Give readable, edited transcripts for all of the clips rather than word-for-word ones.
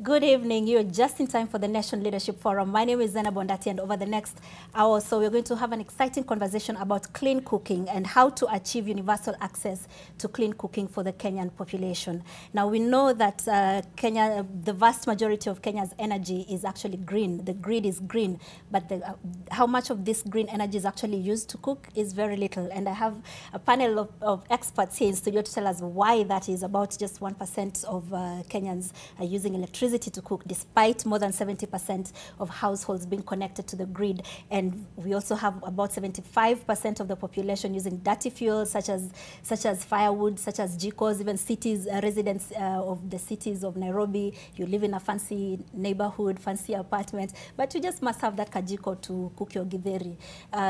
Good evening. You're just in time for the Nation Leadership Forum. My name is Zena Bondati, and over the next hour or so, we're going to have an exciting conversation about clean cooking and how to achieve universal access to clean cooking for the Kenyan population. Now, we know that Kenya, the vast majority of Kenya's energy is actually green. The grid is green, but how much of this green energy is actually used to cook is very little. And I have a panel of experts here in studio to tell us why that is. About just 1% of Kenyans are using electricity to cook, despite more than 70% of households being connected to the grid. And we also have about 75% of the population using dirty fuels, such as firewood, such as jikos. Even cities, residents of the cities of Nairobi, you live in a fancy neighborhood, fancy apartment, but you just must have that kajiko to cook your githeri.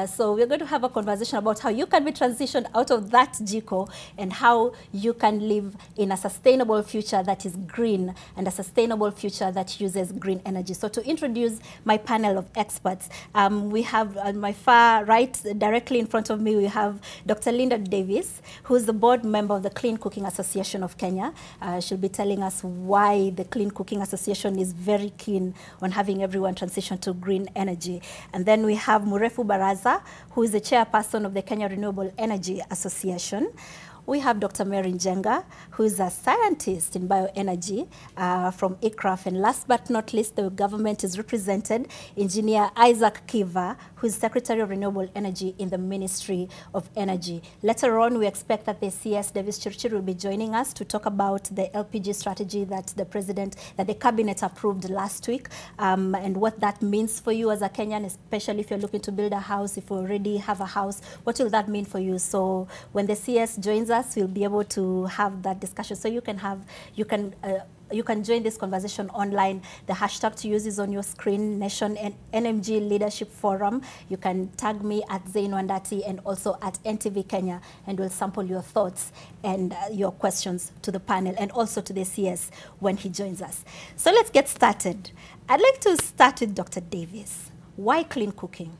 So we're going to have a conversation about how you can be transitioned out of that jiko and how you can live in a sustainable future that is green and a sustainable future that uses green energy. So to introduce my panel of experts, we have on my far right, directly in front of me, we have Dr. Linda Davis, who is the board member of the Clean Cooking Association of Kenya. She'll be telling us why the Clean Cooking Association is very keen on having everyone transition to green energy. And then we have Murefu Baraza, who is the chairperson of the Kenya Renewable Energy Association. We have Dr. Mary Njenga, who is a scientist in bioenergy from ICRAF. And last but not least, the government is represented, Engineer Isaac Kiva, who is Secretary of Renewable Energy in the Ministry of Energy. Later on, we expect that the CS Davis Chirchir will be joining us to talk about the LPG strategy that the cabinet approved last week, and what that means for you as a Kenyan, especially if you're looking to build a house, if you already have a house, what will that mean for you? So when the CS joins us, we'll be able to have that discussion. So you can join this conversation online. The hashtag to use is on your screen, Nation and NMG Leadership Forum. You can tag me at Zain Wandati and also at NTV Kenya, and we'll sample your thoughts and your questions to the panel and also to the CS when he joins us. So let's get started. I'd like to start with Dr. Davis. Why clean cooking?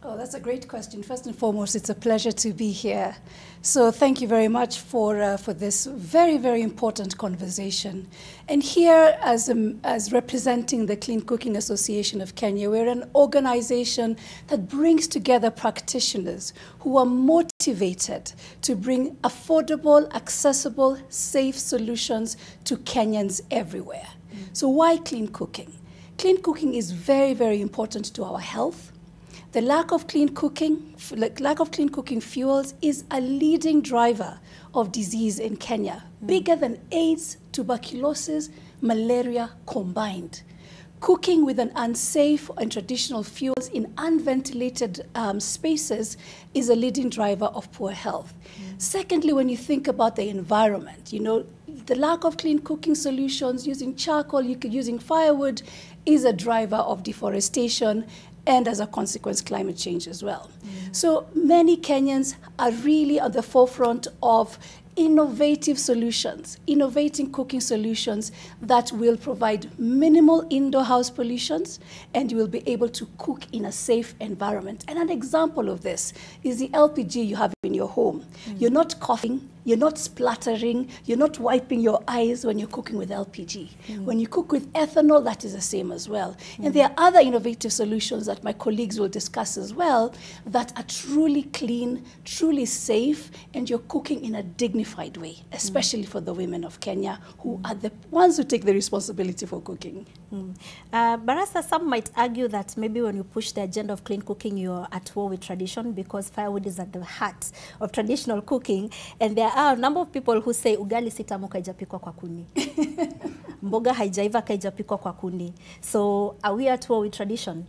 Oh, that's a great question. First and foremost, it's a pleasure to be here. So thank you very much for this very, very important conversation. And here, as representing the Clean Cooking Association of Kenya, we're an organization that brings together practitioners who are motivated to bring affordable, accessible, safe solutions to Kenyans everywhere. So why clean cooking? Clean cooking is very, very important to our health. The lack of clean cooking fuels is a leading driver of disease in Kenya, bigger than AIDS, tuberculosis, malaria combined. Cooking with an unsafe and traditional fuels in unventilated spaces is a leading driver of poor health. Secondly, when you think about the environment, you know, the lack of clean cooking solutions, using charcoal, using firewood, is a driver of deforestation, and as a consequence, climate change as well. So many Kenyans are really at the forefront of innovative solutions, innovating cooking solutions that will provide minimal indoor house pollutions, and you will be able to cook in a safe environment. And an example of this is the LPG you have in your home. You're not coughing, you're not splattering, you're not wiping your eyes when you're cooking with LPG. When you cook with ethanol, that is the same as well. And there are other innovative solutions that my colleagues will discuss as well that are truly clean, truly safe, and you're cooking in a dignified way, especially for the women of Kenya, who are the ones who take the responsibility for cooking. Barasa, some might argue that maybe when you push the agenda of clean cooking, you're at war with tradition, because firewood is at the heart of traditional cooking. And there are a number of people who say ugali sitamu kaijapikwa kwa kuni. Mboga haijaiva kaijapikwa kwa kuni. So are we at war with tradition?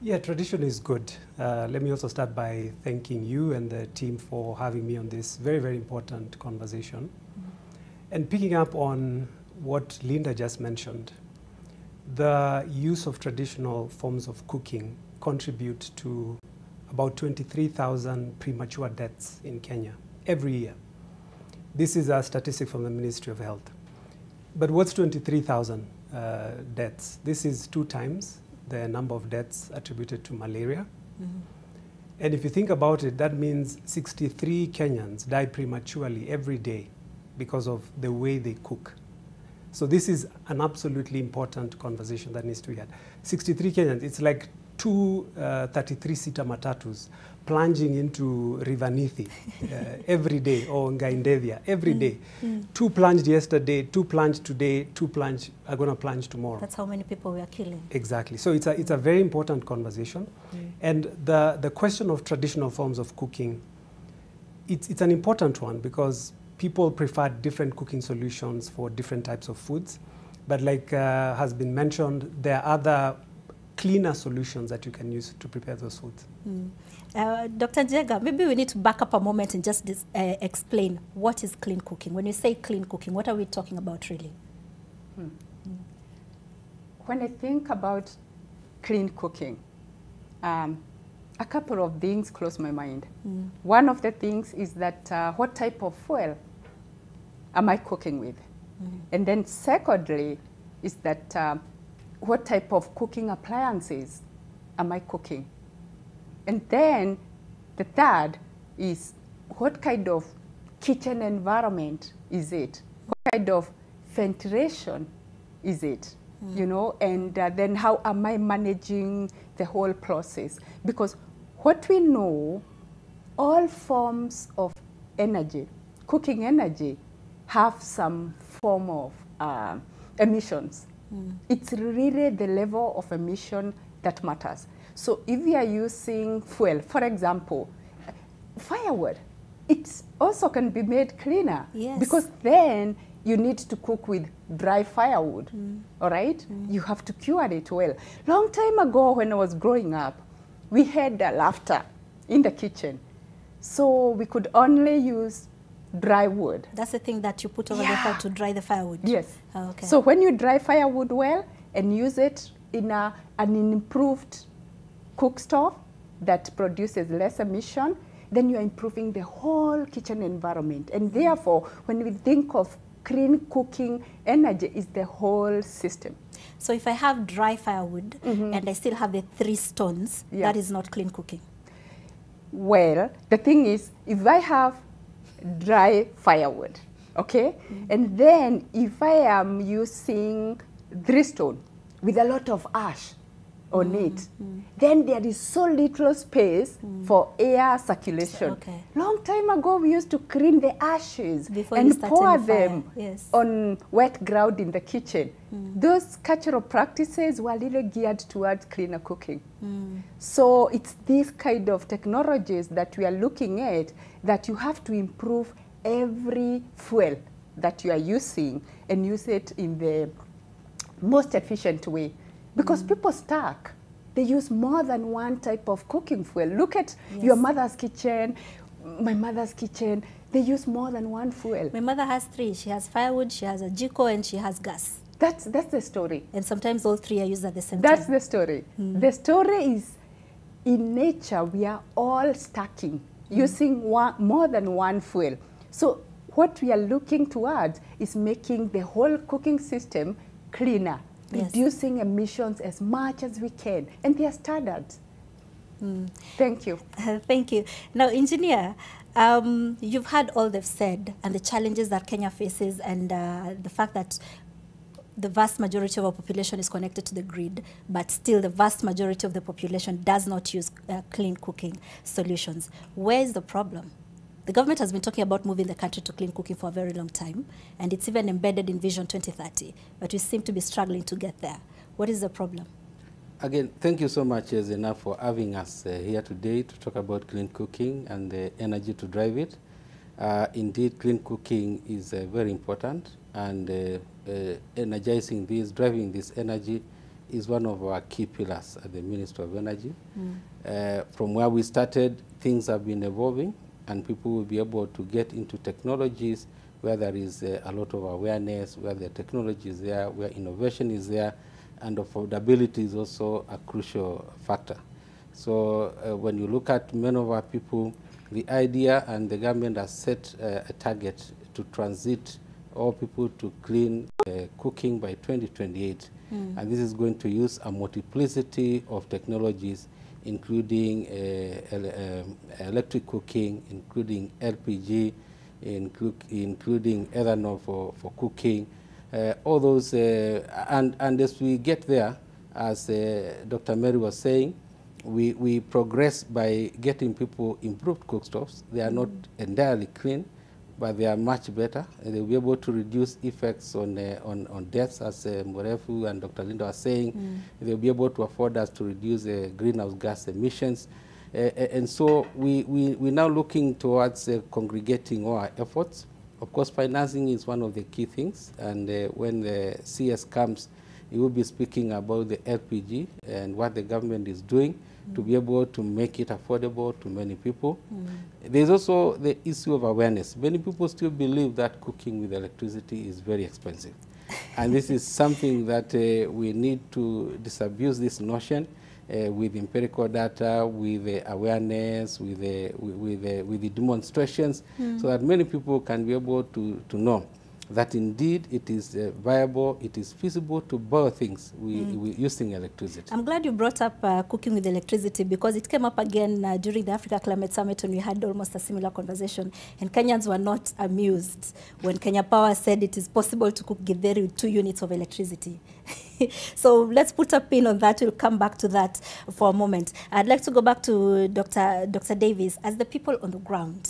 Yeah, tradition is good. Let me also start by thanking you and the team for having me on this very, very important conversation. And picking up on what Linda just mentioned, the use of traditional forms of cooking contribute to about 23,000 premature deaths in Kenya every year. This is a statistic from the Ministry of Health. But what's 23,000 deaths? This is 2 times the number of deaths attributed to malaria. And if you think about it, that means 63 Kenyans die prematurely every day because of the way they cook. So this is an absolutely important conversation that needs to be had. 63 Kenyans, it's like two 33-seater matatus plunging into River Nithi every day, or Ngaindevia every day. Two plunged yesterday, two plunged today, two plunged are going to plunge tomorrow. That's how many people we are killing. Exactly. So it's a very important conversation. And the question of traditional forms of cooking, it's an important one because people prefer different cooking solutions for different types of foods. But like has been mentioned, there are other cleaner solutions that you can use to prepare those foods. Dr. Njega, maybe we need to back up a moment and just explain what is clean cooking. When you say clean cooking, what are we talking about really? When I think about clean cooking, a couple of things close my mind. One of the things is that what type of fuel am I cooking with? And then secondly is that what type of cooking appliances am I cooking? And then the third is what kind of kitchen environment is it? What kind of ventilation is it? You know, and then how am I managing the whole process? Because what we know, all forms of energy, cooking energy, have some form of emissions. It's really the level of emission that matters. So if you are using fuel, for example, firewood, it also can be made cleaner. Yes. Because then you need to cook with dry firewood, all right? You have to cure it well. Long time ago when I was growing up, we had laughter in the kitchen. So we could only use dry wood. That's the thing that you put over the fire to dry the firewood? Yes. Oh, okay. So when you dry firewood well and use it in an improved cook stove that produces less emission, then you are improving the whole kitchen environment. And therefore, when we think of clean cooking energy, is the whole system. So if I have dry firewood and I still have the 3 stones, that is not clean cooking? Well, the thing is, if I have dry firewood, okay, and then if I am using 3 stone with a lot of ash on it, then there is so little space for air circulation. Okay. Long time ago, we used to clean the ashes Before you and start pour in the fire. them Yes. on wet ground in the kitchen. Those cultural practices were really geared towards cleaner cooking. So it's these kind of technologies that we are looking at, that you have to improve every fuel that you are using and use it in the most efficient way. Because people stack. They use more than one type of cooking fuel. Look at your mother's kitchen, my mother's kitchen. They use more than one fuel. My mother has 3. She has firewood, she has a jiko, and she has gas. That's the story. And sometimes all 3 are used at the same That's time. the story. The story is, in nature, we are all stacking, using more than one fuel. So what we are looking towards is making the whole cooking system cleaner, reducing emissions as much as we can. And they are standards. Thank you. Thank you. Now, engineer, you've heard all they've said and the challenges that Kenya faces, and the fact that the vast majority of our population is connected to the grid, but still the vast majority of the population does not use clean cooking solutions. Where is the problem? The government has been talking about moving the country to clean cooking for a very long time, and it's even embedded in Vision 2030, but we seem to be struggling to get there. What is the problem? Again, thank you so much, Zena, for having us here today to talk about clean cooking and the energy to drive it. Indeed, clean cooking is very important, and energizing this, driving this energy is one of our key pillars at the Ministry of Energy. From where we started, things have been evolving, and people will be able to get into technologies where there is a lot of awareness, where the technology is there, where innovation is there, and affordability is also a crucial factor. So when you look at many of our people, the idea and the government has set a target to transit all people to clean cooking by 2028. And this is going to use a multiplicity of technologies, including electric cooking, including LPG, including ethanol for cooking, all those, and as we get there, as Dr. Mary was saying, we progress by getting people improved cookstoves. They are not entirely clean, but they are much better. They'll be able to reduce effects on deaths, as Morefu and Dr. Linda are saying. They'll be able to afford us to reduce greenhouse gas emissions. And so we're now looking towards congregating all our efforts. Of course, financing is one of the key things. And when the CS comes, he will be speaking about the LPG and what the government is doing to be able to make it affordable to many people. There's also the issue of awareness. Many people still believe that cooking with electricity is very expensive. And this is something that we need to disabuse this notion with empirical data, with the awareness, with the demonstrations, so that many people can be able to know that indeed it is viable, it is feasible to boil things using electricity. I'm glad you brought up cooking with electricity, because it came up again during the Africa Climate Summit when we had almost a similar conversation, and Kenyans were not amused when Kenya Power said it is possible to cook githeri with 2 units of electricity. So let's put a pin on that. We'll come back to that for a moment. I'd like to go back to Dr. Davis. As the people on the ground,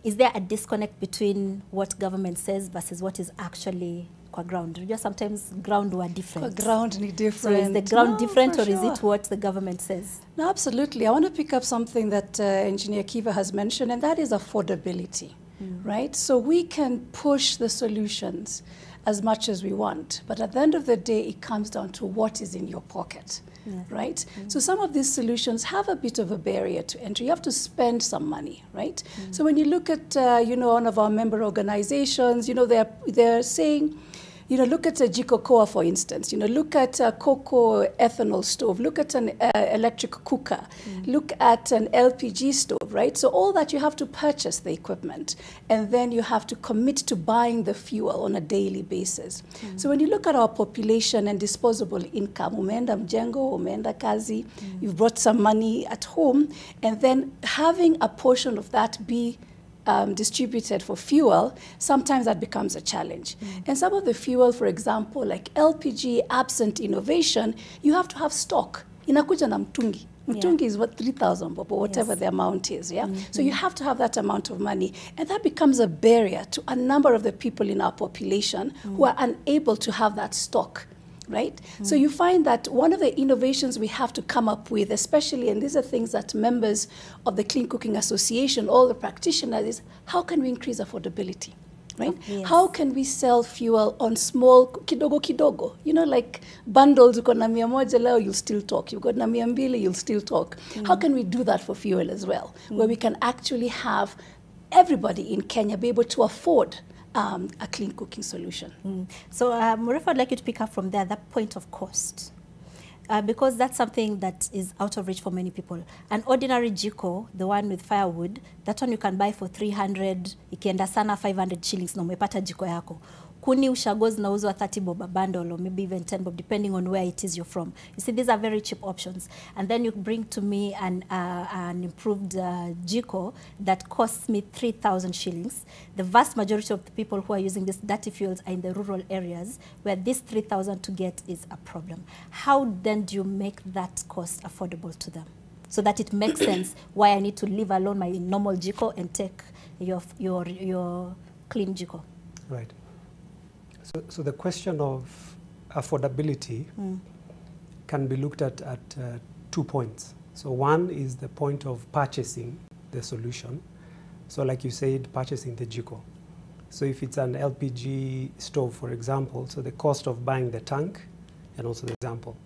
is there a disconnect between what government says versus what is actually kwa ground? Just sometimes ground were different. Kwa ground is different. So is the ground different, or sure. is it what the government says? No, absolutely. I want to pick up something that Engineer Kiva has mentioned, and that is affordability, right? So we can push the solutions as much as we want, but at the end of the day, it comes down to what is in your pocket. Right? So some of these solutions have a bit of a barrier to entry. You have to spend some money, right? So when you look at, one of our member organizations, they're saying, look at a Jikokoa, for instance. Look at a cocoa ethanol stove. Look at an electric cooker. Look at an LPG stove, right? So all that, you have to purchase the equipment, and then you have to commit to buying the fuel on a daily basis. So when you look at our population and disposable income, umeenda mjengo, umeenda kazi, you've brought some money at home, and then having a portion of that be distributed for fuel, sometimes that becomes a challenge. And some of the fuel, for example, like LPG, absent innovation, you have to have stock. Inakuja na mtungi. Mtungi is what, 3,000 bob, or whatever the amount is, So you have to have that amount of money. And that becomes a barrier to a number of the people in our population who are unable to have that stock. Right? So you find that one of the innovations we have to come up with, especially, and these are things that members of the Clean Cooking Association, all the practitioners, is how can we increase affordability? Right? How can we sell fuel on small, kidogo kidogo? Like bundles, uko na 100 leo, you'll still talk. You've got na 200, you'll still talk. How can we do that for fuel as well? Where we can actually have everybody in Kenya be able to afford a clean cooking solution. So, Morefu, I'd like you to pick up from there, that point of cost. Because that's something that is out of reach for many people. An ordinary jiko, the one with firewood, that one you can buy for 300, ikienda sana 500 shillings, na umepata jiko yako. Kuni ushago zinauzwa 30 bob a bundle, or maybe even 10 bob, depending on where it is you're from. You see, these are very cheap options. And then you bring to me an improved jiko that costs me 3,000 shillings. The vast majority of the people who are using these dirty fuels are in the rural areas, where this 3,000 to get is a problem. How then do you make that cost affordable to them, so that it makes sense why I need to leave alone my normal jiko and take your clean jiko? Right. So the question of affordability can be looked at 2 points. So one is the point of purchasing the solution. So like you said, purchasing the jiko. So if it's an LPG stove, for example, so the cost of buying the tank and also the example.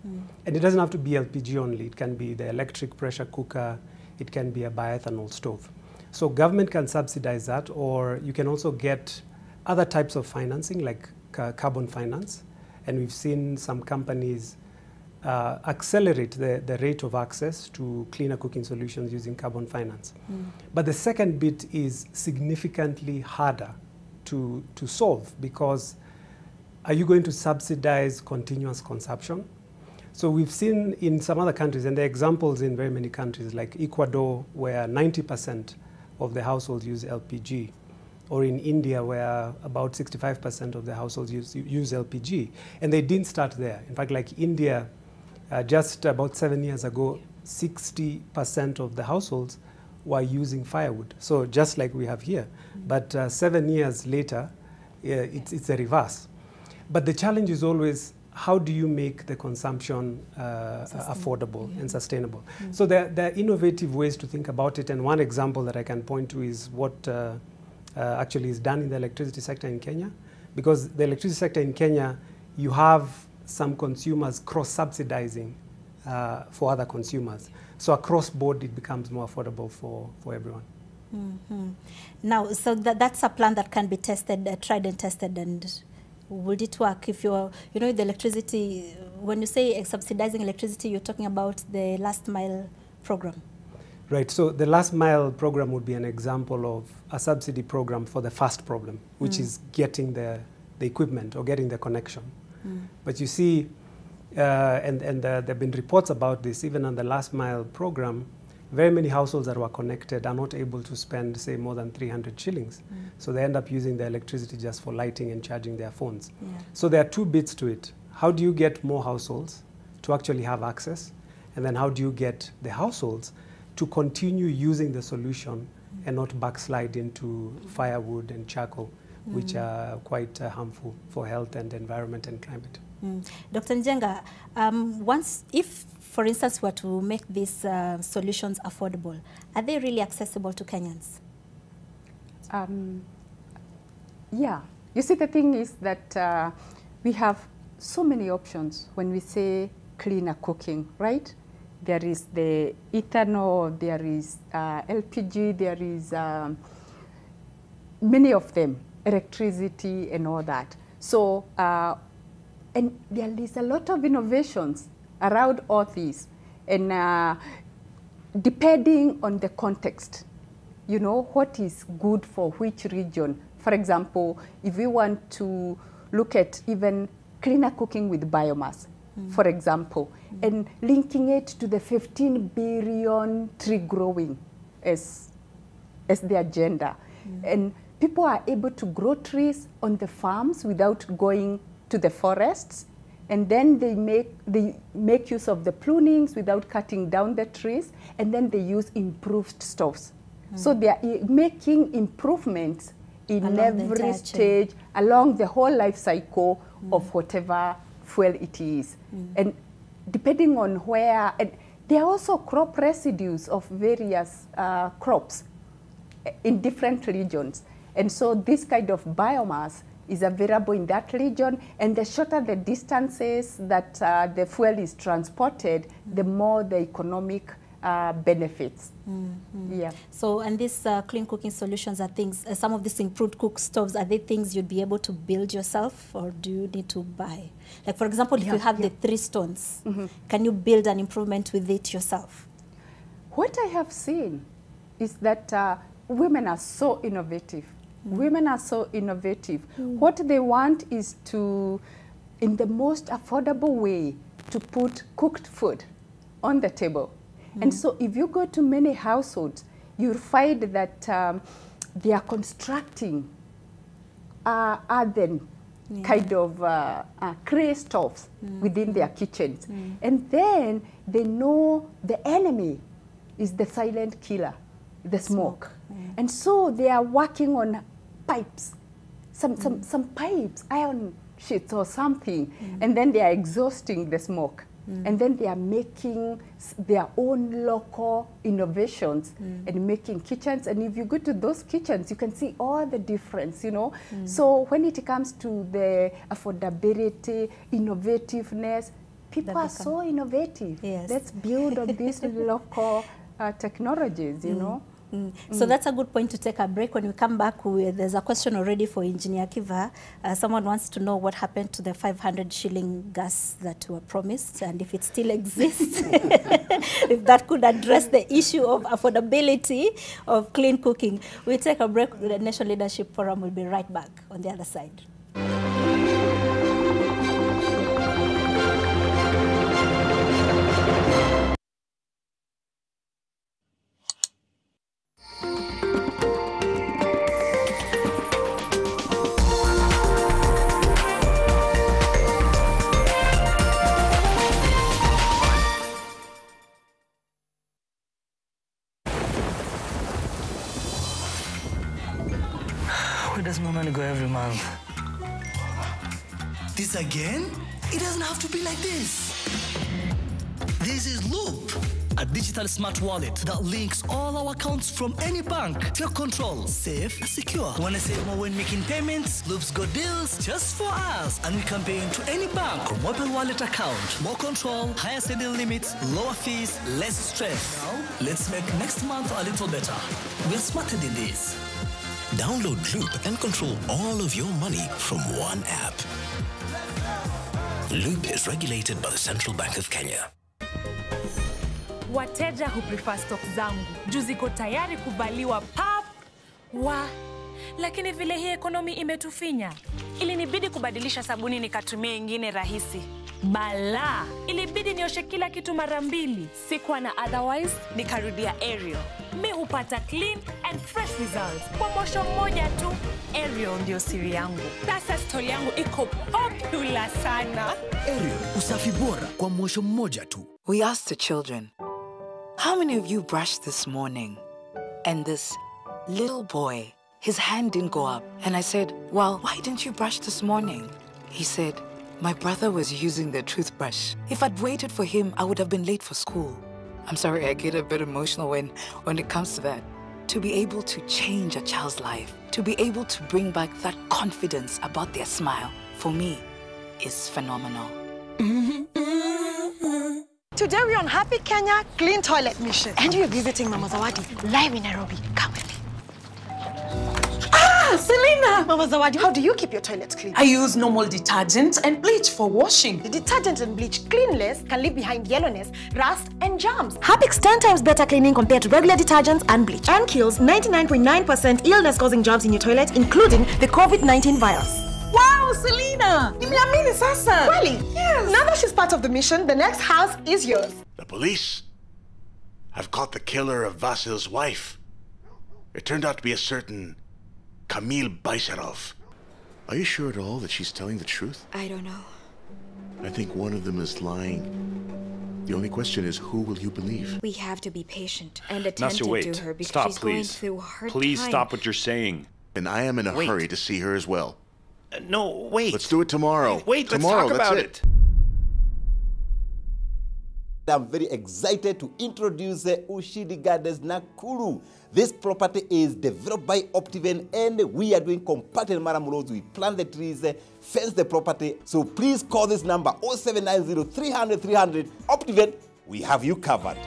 And it doesn't have to be LPG only. It can be the electric pressure cooker. It can be a bioethanol stove. So government can subsidize that, or you can also get other types of financing, like carbon finance, and we've seen some companies accelerate the rate of access to cleaner cooking solutions using carbon finance. But the second bit is significantly harder to solve, because are you going to subsidize continuous consumption? So we've seen in some other countries, and there are examples in very many countries, like Ecuador, where 90% of the households use LPG. or in India, where about 65% of the households use LPG. And they didn't start there. In fact, like India, just about 7 years ago, 60% of the households were using firewood. So just like we have here. But 7 years later, it's a reverse. But the challenge is always, how do you make the consumption affordable and sustainable? So there are innovative ways to think about it. And one example that I can point to is what actually is done in the electricity sector in Kenya. Because the electricity sector in Kenya, you have some consumers cross-subsidizing for other consumers. So across board, it becomes more affordable for everyone. Now, so that's a plan that can be tested, tried and tested, and would it work if you're, you know, the electricity, when you say subsidizing electricity, you're talking about the last mile program? Right, so the last mile program would be an example of a subsidy program for the first problem, which is getting the equipment or getting the connection. But you see, and there have been reports about this, even on the last mile program, very many households that were connected are not able to spend, say, more than 300 shillings. So they end up using the electricity just for lighting and charging their phones. So there are two bits to it. How do you get more households to actually have access? And then how do you get the households to continue using the solution and not backslide into firewood and charcoal, which are quite harmful for health and environment and climate. Dr. Njenga, if, for instance, were to make these solutions affordable, are they really accessible to Kenyans? Yeah. You see, the thing is that we have so many options when we say cleaner cooking, right? There is the ethanol, there is LPG, there is many of them, electricity and all that. So, and there is a lot of innovations around all these. And depending on the context, you know, what is good for which region. For example, if we want to look at even cleaner cooking with biomass, for example, and linking it to the 15 billion tree growing as the agenda. And people are able to grow trees on the farms without going to the forests. And then they make use of the prunings without cutting down the trees. And then they use improved stoves. So they are making improvements in along every stage, along the whole life cycle of whatever fuel it is. And depending on where, and there are also crop residues of various crops in different regions. And so this kind of biomass is available in that region, and the shorter the distances that the fuel is transported, the more the economic benefits. Yeah. So, and these clean cooking solutions are things, some of these improved cook stoves, are they things you'd be able to build yourself, or do you need to buy? Like, for example, if you have the 3 stones, can you build an improvement with it yourself? What I have seen is that women are so innovative. Women are so innovative. What they want is to, in the most affordable way, to put cooked food on the table. And so if you go to many households, you'll find that they are constructing earthen kind of clay stoves within their kitchens. And then they know the enemy is the silent killer, the smoke. And so they are working on pipes, some pipes, iron sheets or something, and then they are exhausting the smoke. And then they are making their own local innovations and making kitchens. And if you go to those kitchens, you can see all the difference, you know. So when it comes to the affordability, innovativeness, people are so innovative. Let's build on these local technologies, you know. So that's a good point to take a break. When we come back, there's a question already for Engineer Kiva. Someone wants to know what happened to the 500 shilling gas that were promised, and if it still exists, if that could address the issue of affordability of clean cooking. We'll take a break. The Nation Leadership Forum will be right back on the other side. Where does my money go every month? This again? It doesn't have to be like this. This is Loop, a digital smart wallet that links all our accounts from any bank. Take control, safe, and secure. Wanna save more when making payments? Loop's got deals just for us, and we can pay into any bank or mobile wallet account. More control, higher sending limits, lower fees, less stress. Now, let's make next month a little better. We're smarter than this. Download Loop and control all of your money from one app. Loop is regulated by the Central Bank of Kenya. Wateja who prefer stock zangu juu ziko tayari kuvaliwa pap lakini vile hii ekonomi imetufinya, ilinibidi kubadilisha sabuni nikatumia ingine rahisi. Bala, ilibidi nioshe kila kitu mara mbili. Sikuwa na otherwise, nikarudia Ariel. Mi hupata clean and fresh results kwa mosho mmoja tu. Ariel ndio siri yangu. Sasa story yangu iko popular sana. Ariel, usafi bora kwa mosho mmoja tu. We asked the children, how many of you brushed this morning? And this little boy, his hand didn't go up. And I said, well, why didn't you brush this morning? He said, my brother was using the toothbrush. If I'd waited for him, I would have been late for school. I'm sorry, I get a bit emotional when it comes to that. To be able to change a child's life, to be able to bring back that confidence about their smile, for me, is phenomenal. Today we're on Happy Kenya Clean Toilet Mission. And we're visiting Mama Zawadi live in Nairobi. Come with me. Selena! Mama Zawadi, how do you keep your toilets clean? I use normal detergent and bleach for washing. The detergent and bleach cleanless can leave behind yellowness, rust, and germs. Harpic's 10 times better cleaning compared to regular detergents and bleach, and kills 99.9% illness-causing germs in your toilet, including the COVID-19 virus. Wow, Selena! Nimeamini sasa! Really? Yes! Now that she's part of the mission, the next house is yours. The police have caught the killer of Vasil's wife. It turned out to be a certain Kamil Baisarov. Are you sure at all that she's telling the truth? I don't know. I think one of them is lying. The only question is, who will you believe? We have to be patient and attentive to her because Stop, she's please. going through a hard Please time. stop what you're saying. And I am in a hurry to see her as well. No, wait. Let's do it tomorrow. Wait, tomorrow, let's talk about it. I'm very excited to introduce Ushindi Gardens Nakuru. This property is developed by Optiven and we are doing compact and maram roads. We plant the trees, fence the property. So please call this number 0790 300 300. Optiven, we have you covered.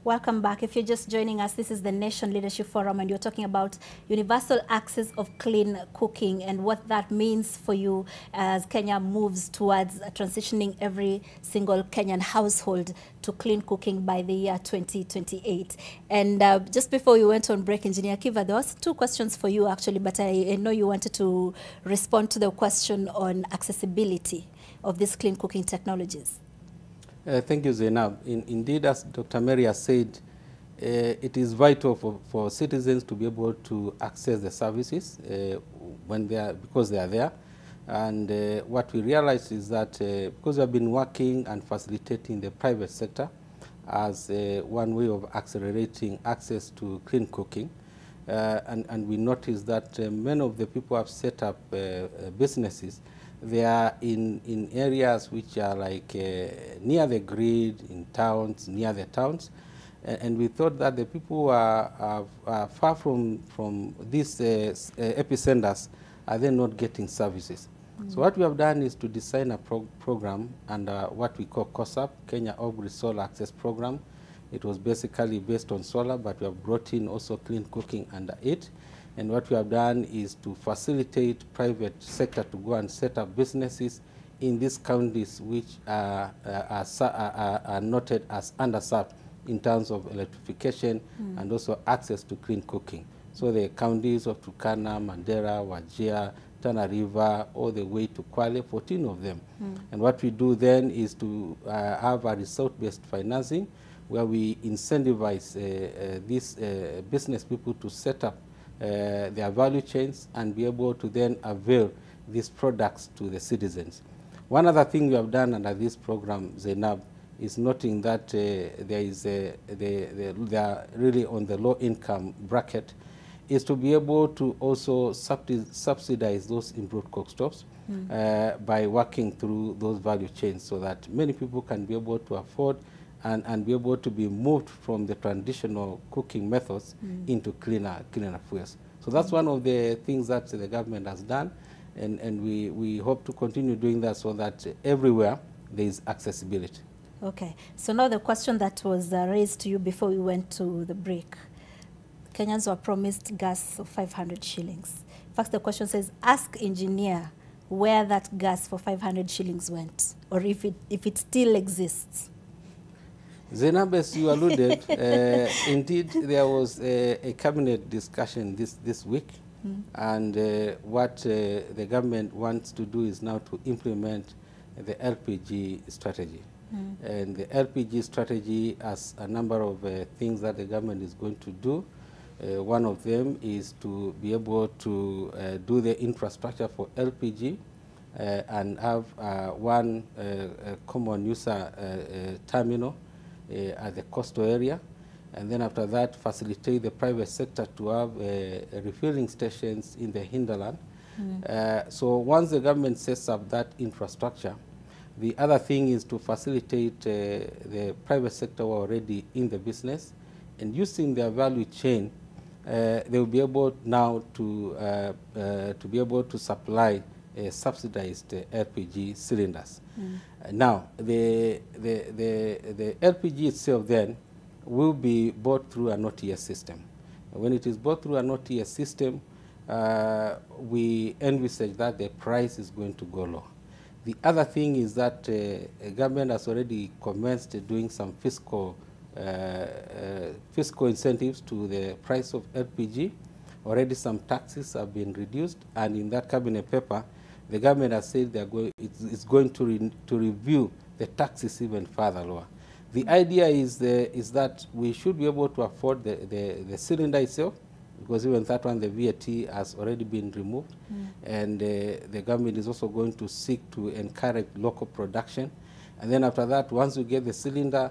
Welcome back. If you're just joining us, this is the Nation Leadership Forum and you're talking about universal access of clean cooking and what that means for you as Kenya moves towards transitioning every single Kenyan household to clean cooking by the year 2028. And just before we went on break, Engineer Kiva, there was two questions for you actually, but I know you wanted to respond to the question on accessibility of these clean cooking technologies. Thank you, Zainab. Indeed, as Dr. Mary has said, it is vital for citizens to be able to access the services because they are there. And what we realize is that because we have been working and facilitating the private sector as one way of accelerating access to clean cooking, and we notice that many of the people have set up businesses. They are in areas which are like near the grid, in towns, near the towns. And we thought that the people who are far from these epicenters are then not getting services. So what we have done is to design a program under what we call COSAP, Kenya Off-Grid Solar Access Program. It was basically based on solar, but we have brought in also clean cooking under it. And what we have done is to facilitate private sector to go and set up businesses in these counties which are noted as underserved in terms of electrification and also access to clean cooking. So the counties of Turkana, Mandera, Wajir, Tana River, all the way to Kwale, 14 of them. And what we do then is to have a result-based financing where we incentivize these business people to set up their value chains and be able to then avail these products to the citizens. One other thing we have done under this program, Zainab, is noting that they are really on the low income bracket, is to be able to also subsidize those improved cooktops by working through those value chains, so that many people can be able to afford and be able to be moved from the traditional cooking methods into cleaner fuels. So that's one of the things that the government has done, and we hope to continue doing that so that everywhere there is accessibility. Okay, so now the question that was raised to you before we went to the break. Kenyans were promised gas of 500 shillings. In fact, the question says, ask engineer where that gas for 500 shillings went, or if it still exists. Zainab, as you alluded, indeed there was a cabinet discussion this week, and what the government wants to do is now to implement the LPG strategy. And the LPG strategy has a number of things that the government is going to do. One of them is to be able to do the infrastructure for LPG and have one common user terminal at the coastal area, and then after that facilitate the private sector to have refilling stations in the hinterland. So once the government sets up that infrastructure, the other thing is to facilitate the private sector who are already in the business, and using their value chain, they will be able now to be able to supply subsidized LPG cylinders. Now, the LPG itself then will be bought through an OTS system. When it is bought through an OTS system, we envisage that the price is going to go low. The other thing is that government has already commenced doing some fiscal incentives to the price of LPG. Already some taxes have been reduced, and in that cabinet paper, the government has said it's going to review the taxes even further lower. The idea is that we should be able to afford the cylinder itself, because even that one, the VAT has already been removed, and the government is also going to seek to encourage local production. And then after that, once you get the cylinder,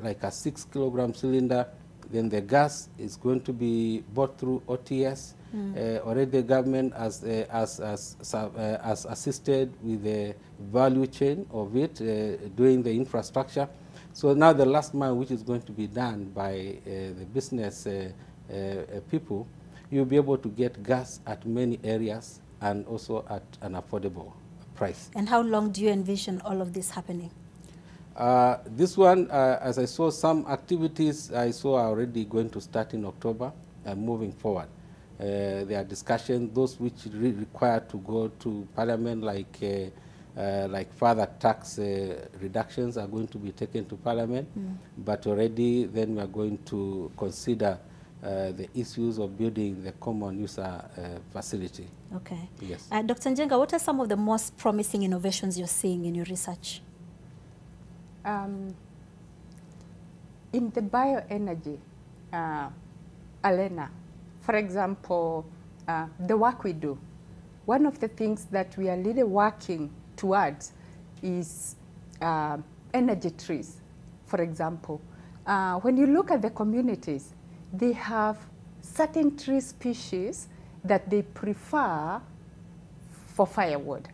like a 6 kilogram cylinder, then the gas is going to be bought through OTS. Already the government has assisted with the value chain of it, doing the infrastructure. So now the last mile, which is going to be done by the business people, you'll be able to get gas at many areas and also at an affordable price. And how long do you envision all of this happening? This one, as I saw, some activities I saw are already going to start in October and moving forward. There are discussions, those which require to go to Parliament, like further tax reductions are going to be taken to Parliament, but already then we are going to consider the issues of building the common user facility. Okay. Yes. Dr. Njenga, what are some of the most promising innovations you're seeing in your research? In the bioenergy arena, for example, the work we do, one of the things that we are really working towards is energy trees. For example, when you look at the communities, they have certain tree species that they prefer for firewood.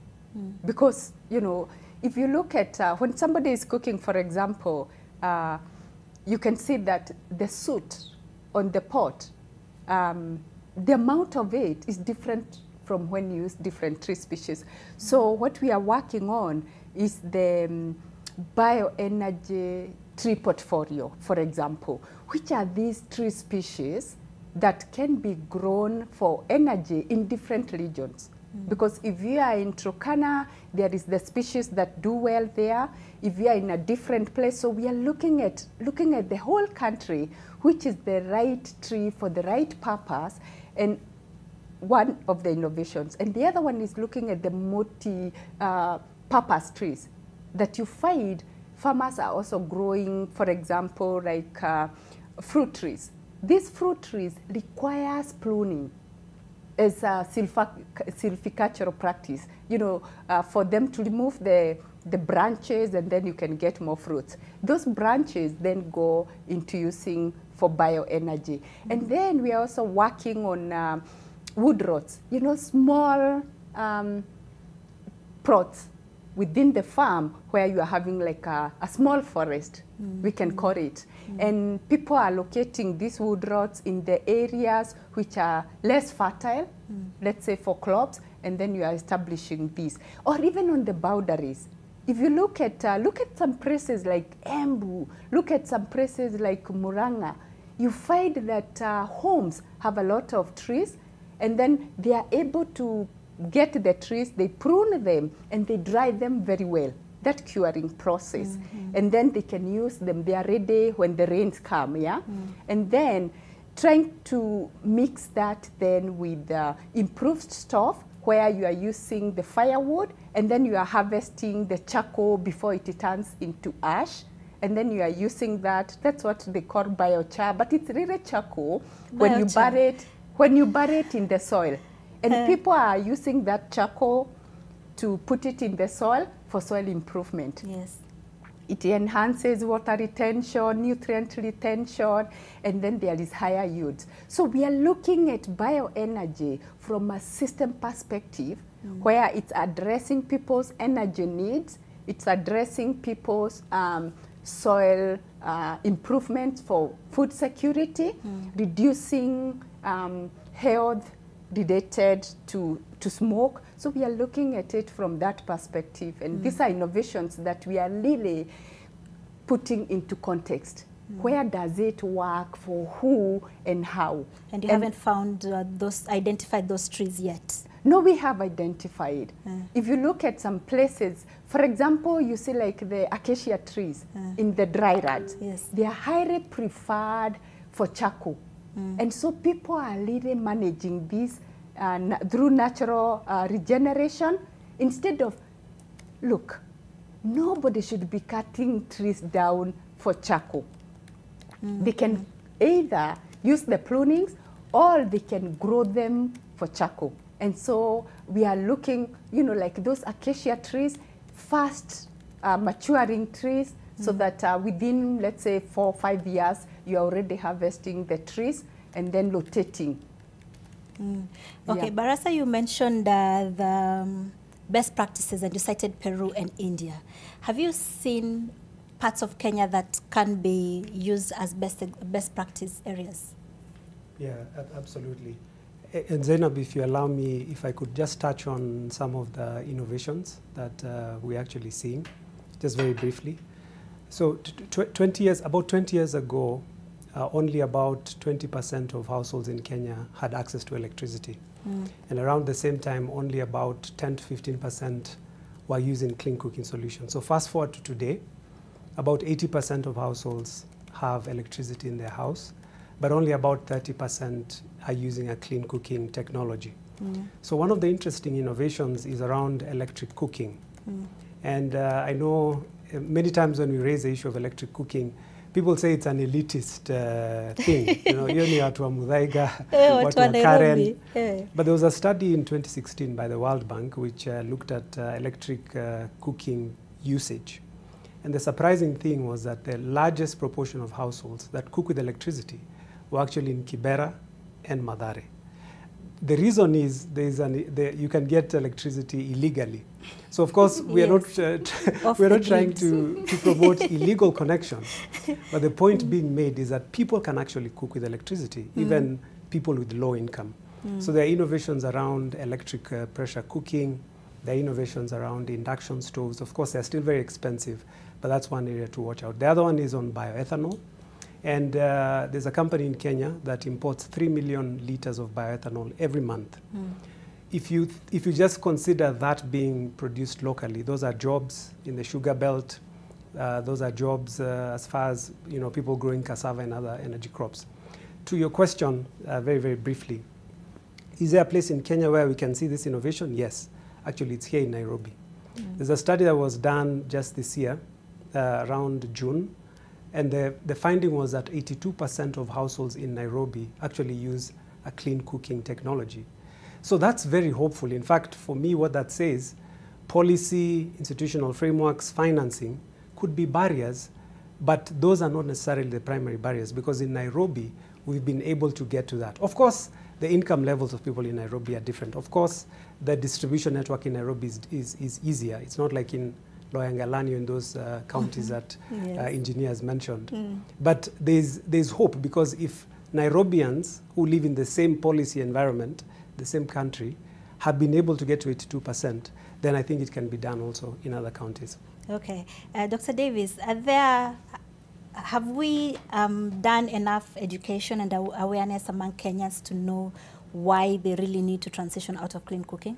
Because, you know, if you look at when somebody is cooking, for example, you can see that the soot on the pot, the amount of it is different from when you use different tree species. So what we are working on is the bioenergy tree portfolio, for example. Which are these tree species that can be grown for energy in different regions? Because if you are in Turkana, there is the species that do well there. If you are in a different place, so we are looking at the whole country, which is the right tree for the right purpose, and one of the innovations. And the other one is looking at the multi-purpose trees that you find farmers are also growing, for example, like fruit trees. These fruit trees requires pruning. as a silvicultural practice, you know, for them to remove the branches and then you can get more fruits. Those branches then go into using for bioenergy. And then we are also working on wood rods, you know, small plots within the farm where you are having like a small forest, we can call it. And people are locating these wood rods in the areas which are less fertile, let's say for crops, and then you are establishing these. Or even on the boundaries. If you look at some places like Embu, look at some places like Muranga, you find that homes have a lot of trees, and then they are able to get the trees, they prune them, and they dry them very well. That curing process. And then they can use them, they are ready when the rains come, yeah? And then trying to mix that then with improved stove, where you are using the firewood, and then you are harvesting the charcoal before it turns into ash, and then you are using that. That's what they call biochar, but it's really charcoal when you bury it in the soil. And people are using that charcoal to put it in the soil for soil improvement. Yes. It enhances water retention, nutrient retention, and then there is higher yields. So we are looking at bioenergy from a system perspective, where it's addressing people's energy needs, it's addressing people's soil improvements for food security, reducing health related to smoke. So we are looking at it from that perspective. And these are innovations that we are really putting into context. Where does it work, for who and how? And you haven't found identified those trees yet? No, we have identified. If you look at some places, for example, you see like the acacia trees in the dry rats. Yes. They are highly preferred for charcoal. And so people are really managing this through natural regeneration. Instead of, look, nobody should be cutting trees down for charcoal. They can either use the prunings or they can grow them for charcoal. And so we are looking, you know, like those acacia trees, fast maturing trees, so that within, let's say, 4 or 5 years, you're already harvesting the trees and then rotating. Okay, Barasa, you mentioned the best practices, and you cited Peru and India. Have you seen parts of Kenya that can be used as best practice areas? Yeah, absolutely. And Zainab, if you allow me, if I could just touch on some of the innovations that we're actually seeing, just very briefly. So about 20 years ago, only about 20% of households in Kenya had access to electricity. And around the same time, only about 10 to 15% were using clean cooking solutions. So fast forward to today, about 80% of households have electricity in their house, but only about 30% are using a clean cooking technology. So one of the interesting innovations is around electric cooking. And I know many times when we raise the issue of electric cooking, people say it's an elitist thing. You know, hiyo ni watu wa Muthaiga, watu wa Karen. But there was a study in 2016 by the World Bank which looked at electric cooking usage. And the surprising thing was that the largest proportion of households that cook with electricity were actually in Kibera and Mathare. The reason is you can get electricity illegally. So of course we are not trying to promote illegal connections, but the point being made is that people can actually cook with electricity, even people with low income. So there are innovations around electric pressure cooking, there are innovations around induction stoves. Of course they're still very expensive, but that's one area to watch out. The other one is on bioethanol. And there's a company in Kenya that imports 3 million liters of bioethanol every month. If you just consider that being produced locally, those are jobs in the sugar belt. Those are jobs as far as people growing cassava and other energy crops. To your question, very, very briefly, is there a place in Kenya where we can see this innovation? Yes. Actually, it's here in Nairobi. There's a study that was done just this year, around June. And the finding was that 82% of households in Nairobi actually use a clean cooking technology. So that's very hopeful. In fact, for me, what that says, policy, institutional frameworks, financing could be barriers, but those are not necessarily the primary barriers, because in Nairobi, we've been able to get to that. Of course, the income levels of people in Nairobi are different. Of course, the distribution network in Nairobi is easier. It's not like in Loyangalani, in those counties that engineers mentioned. But there's hope, because if Nairobians who live in the same policy environment, the same country, have been able to get to 82%, then I think it can be done also in other counties. Okay. Dr. Davis, have we done enough education and awareness among Kenyans to know why they really need to transition out of clean cooking?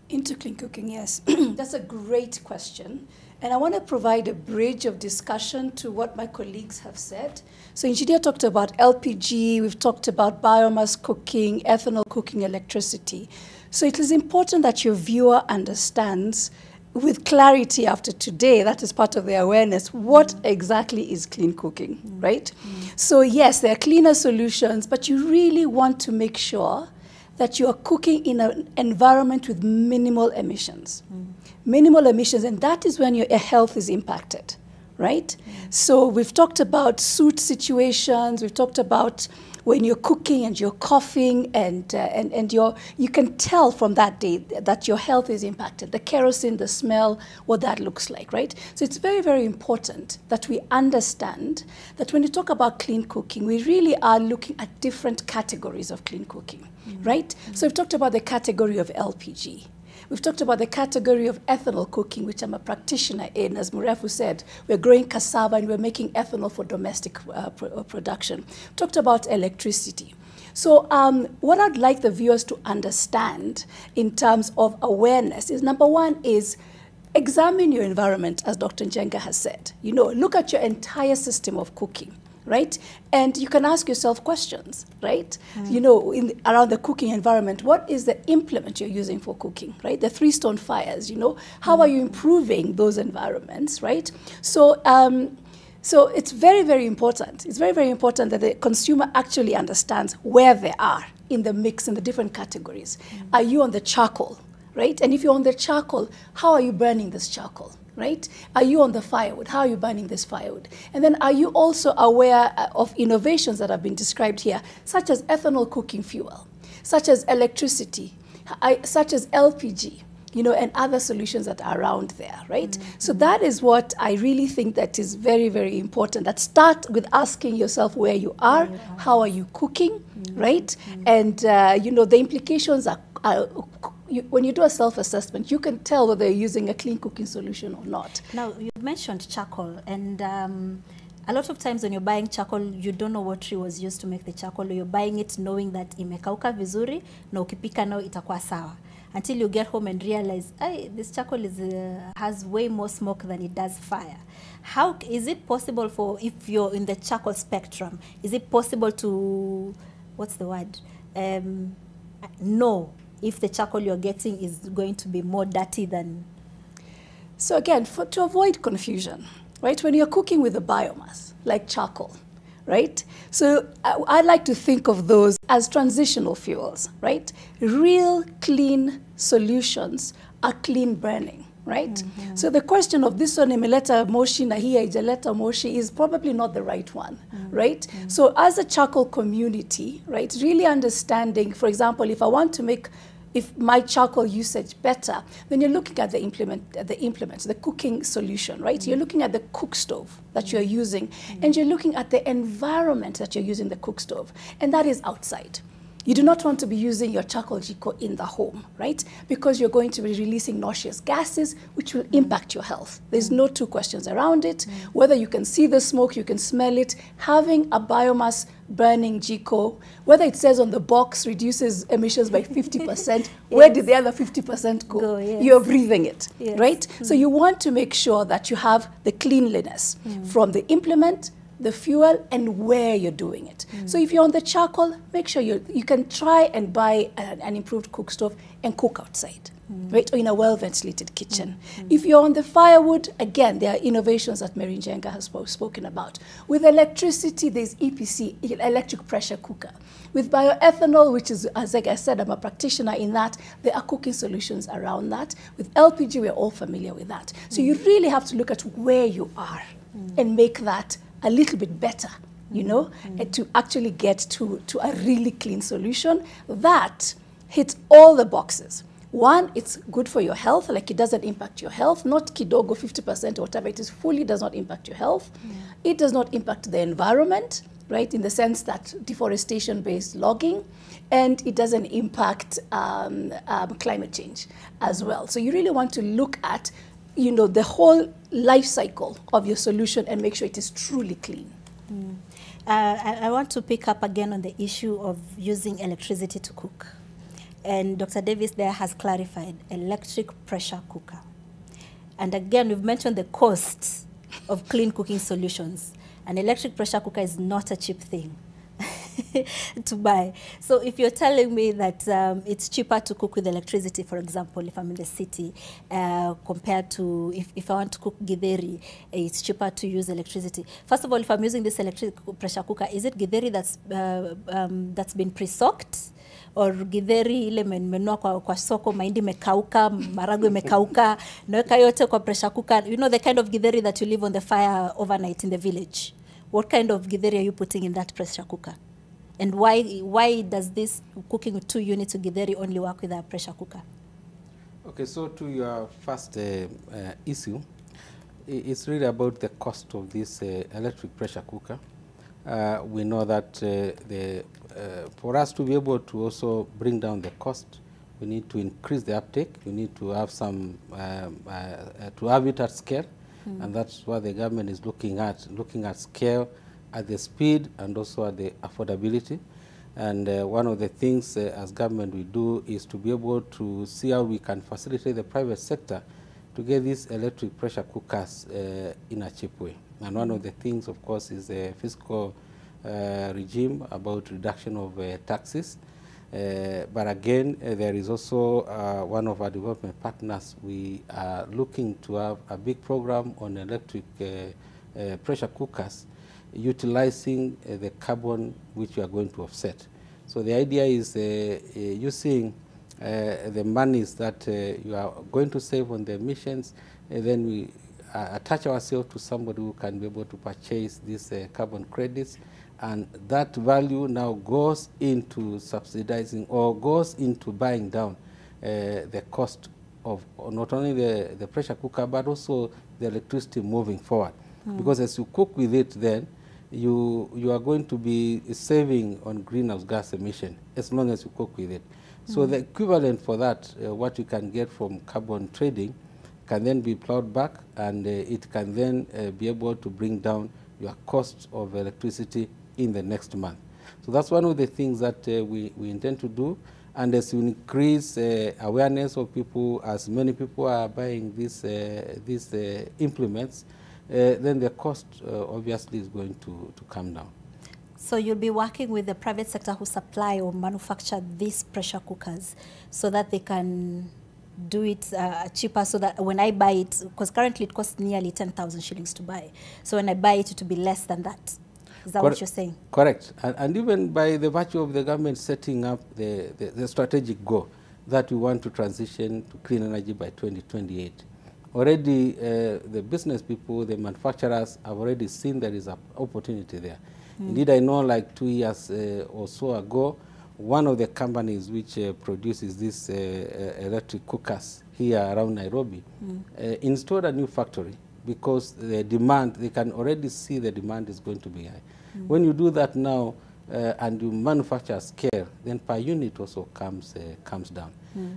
Into clean cooking, yes. That's a great question. And I want to provide a bridge of discussion to what my colleagues have said. So Engineer talked about LPG, we've talked about biomass cooking, ethanol cooking, electricity. So it is important that your viewer understands with clarity after today, that is part of the awareness, what exactly is clean cooking, right? So yes, there are cleaner solutions, but you really want to make sure that you are cooking in an environment with minimal emissions. Minimal emissions, and that is when your health is impacted, right? So we've talked about soot situations, we've talked about when you're cooking and you're coughing and you can tell from that day that your health is impacted. The kerosene, the smell, what that looks like, right? So it's very, very important that we understand that when you talk about clean cooking, we really are looking at different categories of clean cooking, right? So we've talked about the category of LPG. We've talked about the category of ethanol cooking, which I'm a practitioner in. As Murefu said, we're growing cassava and we're making ethanol for domestic production. We've talked about electricity. So what I'd like the viewers to understand in terms of awareness is, number one is examine your environment, as Dr. Njenga has said. You know, look at your entire system of cooking, right? And you can ask yourself questions, right? You know, around the cooking environment, what is the implement you're using for cooking, right? The 3 stone fires, you know, how are you improving those environments, right? So, so it's very, very important. It's very, very important that the consumer actually understands where they are in the mix, in the different categories. Are you on the charcoal, right? And if you're on the charcoal, how are you burning this charcoal? Right? Are you on the firewood? How are you burning this firewood? And then are you also aware of innovations that have been described here, such as ethanol cooking fuel, such as electricity, such as LPG, you know, and other solutions that are around there, right? So that is what I really think that is very, very important. That start with asking yourself where you are, how are you cooking, right? And, you know, the implications are when you do a self-assessment, you can tell whether you're using a clean cooking solution or not. Now, you mentioned charcoal, and a lot of times when you're buying charcoal, you don't know what tree was used to make the charcoal, or you're buying it knowing that imekauka vizuri, na ukipika nao itakuwa sawa. Until you get home and realize, hey, this charcoal has way more smoke than it does fire. How is it possible for, if you're in the charcoal spectrum, is it possible to, what's the word, know if the charcoal you're getting is going to be more dirty than? So again, to avoid confusion, right? When you're cooking with a biomass, like charcoal, right? So I like to think of those as transitional fuels, right? Real clean solutions are clean burning, right? So the question of this one imeleta moshi na hii haijaleta moshi is probably not the right one, right? So as a charcoal community, right, really understanding, for example, if I want to make my charcoal usage better, then you're looking at the implements, the cooking solution, right? You're looking at the cook stove that you're using, and you're looking at the environment that you're using the cook stove, and that is outside. You do not want to be using your charcoal jiko in the home, right? Because you're going to be releasing noxious gases, which will impact your health. There's no two questions around it. Whether you can see the smoke, you can smell it. Having a biomass burning jiko, whether it says on the box reduces emissions by 50%, where did the other 50% go? You're breathing it, right? So you want to make sure that you have the cleanliness from the implement, the fuel, and where you're doing it. So if you're on the charcoal, make sure you can try and buy an improved cook stove and cook outside. Right, or in a well-ventilated kitchen. If you're on the firewood, again, there are innovations that Mary Njenga has spoken about. With electricity, there's EPC, electric pressure cooker. With bioethanol, which is, as like I said, I'm a practitioner in that, there are cooking solutions around that. With LPG, we're all familiar with that. So you really have to look at where you are and make that a little bit better, you know, and to actually get to a really clean solution that hits all the boxes. One, it's good for your health, like it doesn't impact your health, not kidogo 50% or whatever it is, fully does not impact your health. It does not impact the environment, right, in the sense that deforestation-based logging, and it doesn't impact climate change as well. So you really want to look at, you know, the whole life cycle of your solution and make sure it is truly clean. I want to pick up again on the issue of using electricity to cook. And Dr. Davis there has clarified electric pressure cooker. And again, we've mentioned the costs of clean cooking solutions. An electric pressure cooker is not a cheap thing to buy. So if you're telling me that it's cheaper to cook with electricity, for example, if I'm in the city, compared to if I want to cook githeri, it's cheaper to use electricity. First of all, if I'm using this electric pressure cooker, is it githeri that's been pre-soaked? Or githeri ile menua kwa soko, mahindi mekauka, maragwe mekauka, naweka yote kwa pressure cooker. You know the kind of githeri that you leave on the fire overnight in the village. What kind of githeri are you putting in that pressure cooker? And why does this cooking with 2 units of githeri only work with a pressure cooker? Okay, so to your first issue, it's really about the cost of this electric pressure cooker. We know that for us to be able to also bring down the cost, we need to increase the uptake. We need to have some, to have it at scale, and that's what the government is looking at scale, at the speed, and also at the affordability. And one of the things as government we do is to be able to see how we can facilitate the private sector to get these electric pressure cookers in a cheap way. And one of the things, of course, is the fiscal regime about reduction of taxes. But again, there is also one of our development partners. We are looking to have a big program on electric pressure cookers, utilizing the carbon which you are going to offset. So the idea is using the monies that you are going to save on the emissions, and then we attach ourselves to somebody who can be able to purchase these carbon credits, and that value now goes into subsidizing or goes into buying down the cost of not only the pressure cooker but also the electricity moving forward. Because as you cook with it, then you are going to be saving on greenhouse gas emission as long as you cook with it. So the equivalent for that, what you can get from carbon trading, can then be plowed back, and it can then be able to bring down your cost of electricity in the next month. So that's one of the things that we intend to do. And as you increase awareness of people, as many people are buying these implements, then the cost obviously is going to come down. So you'll be working with the private sector who supply or manufacture these pressure cookers so that they can do it cheaper, so that when I buy it, because currently it costs nearly 10,000 shillings to buy. So when I buy it, it will be less than that. Is that what you're saying? Correct. And even by the virtue of the government setting up the strategic goal that we want to transition to clean energy by 2028. Already the business people, the manufacturers have already seen there is an opportunity there. Indeed, I know like 2 years or so ago, one of the companies which produces these electric cookers here around Nairobi installed a new factory, because the demand, they can already see the demand is going to be high. When you do that now and you manufacture at scale, then per unit also comes down.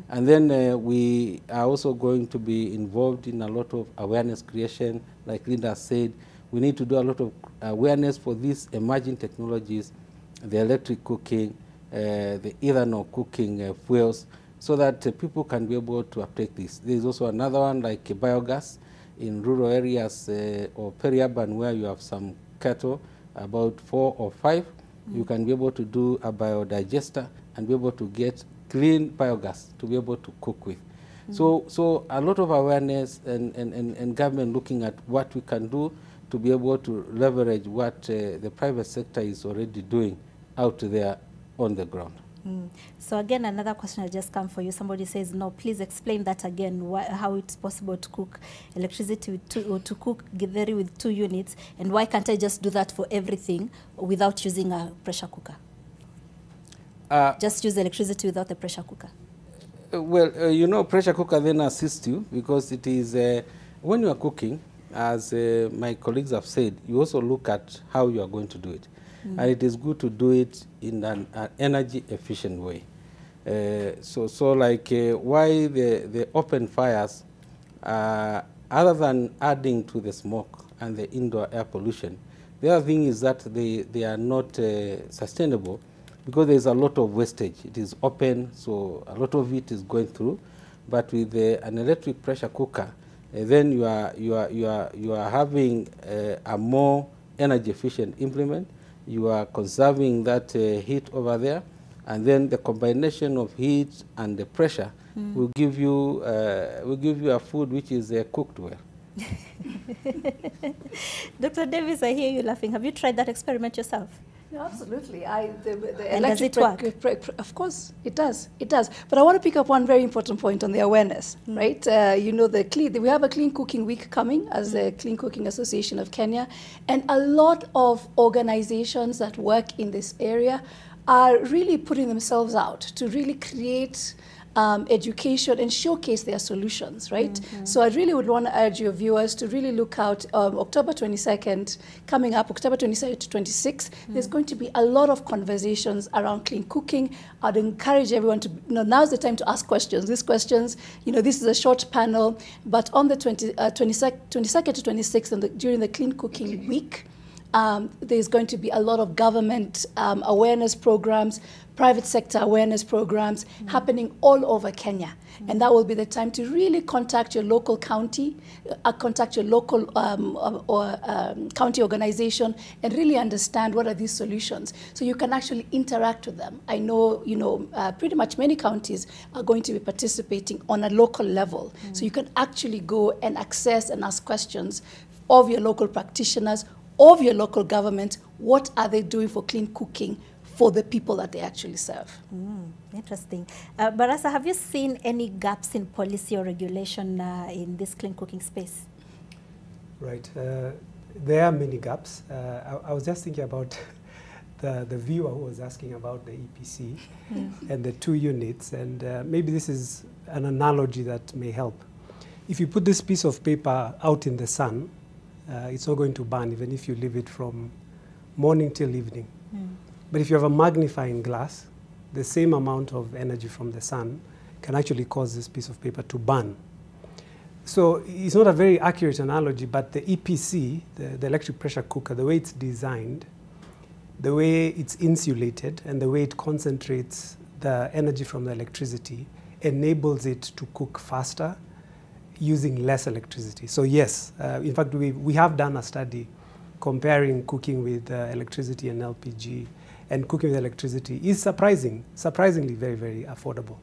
And then we are also going to be involved in a lot of awareness creation. Like Linda said, we need to do a lot of awareness for these emerging technologies, the electric cooking, the ethanol cooking fuels, so that people can be able to uptake this. There is also another one like biogas in rural areas or peri-urban where you have some cattle. about 4 or 5, you can be able to do a biodigester and be able to get clean biogas to be able to cook with. So a lot of awareness and government looking at what we can do to be able to leverage what the private sector is already doing out there on the ground. So again, another question has just come for you. Somebody says, no, please explain that again, how it's possible to cook electricity with to cook githeri with 2 units, and why can't I just do that for everything without using a pressure cooker? Just use electricity without the pressure cooker. Well, you know, pressure cooker then assists you because it is, when you are cooking, as my colleagues have said, you also look at how you are going to do it. And it is good to do it in an energy efficient way. So like why the open fires, other than adding to the smoke and the indoor air pollution, the other thing is that they are not sustainable because there is a lot of wastage. It is open, so a lot of it is going through. But with an electric pressure cooker, then you are having a more energy efficient implement. You are conserving that heat over there, and then the combination of heat and the pressure will give you a food which is cooked well. Dr. Davis, I hear you laughing. Have you tried that experiment yourself? No, absolutely. The And does it work? Of course, it does. It does. But I want to pick up one very important point on the awareness, right? You know, we have a Clean Cooking Week coming as the Clean Cooking Association of Kenya, and a lot of organizations that work in this area are really putting themselves out to really create education and showcase their solutions, right? So I really would want to urge your viewers to really look out October 22nd, coming up, October 22nd to 26th, there's going to be a lot of conversations around clean cooking. I'd encourage everyone to, now's the time to ask questions. These questions, this is a short panel, but on the 22nd to 26th, and during the Clean Cooking Week, there's going to be a lot of government awareness programs, private sector awareness programs happening all over Kenya. And that will be the time to really contact your local county, contact your local county organization, and really understand what are these solutions. So you can actually interact with them. I know, pretty much many counties are going to be participating on a local level. So you can actually go and access and ask questions of your local practitioners, of your local government. What are they doing for clean cooking for the people that they actually serve? Interesting. Barasa, have you seen any gaps in policy or regulation in this clean cooking space? Right. There are many gaps. I was just thinking about the viewer who was asking about the EPC and the 2 units, and maybe this is an analogy that may help. If you put this piece of paper out in the sun, it's not going to burn even if you leave it from morning till evening. But if you have a magnifying glass, the same amount of energy from the sun can actually cause this piece of paper to burn. So it's not a very accurate analogy, but the EPC, the electric pressure cooker, the way it's designed, the way it's insulated, and the way it concentrates the energy from the electricity enables it to cook faster using less electricity. So yes, in fact, we have done a study comparing cooking with electricity and LPG, and cooking with electricity is surprisingly very, very affordable.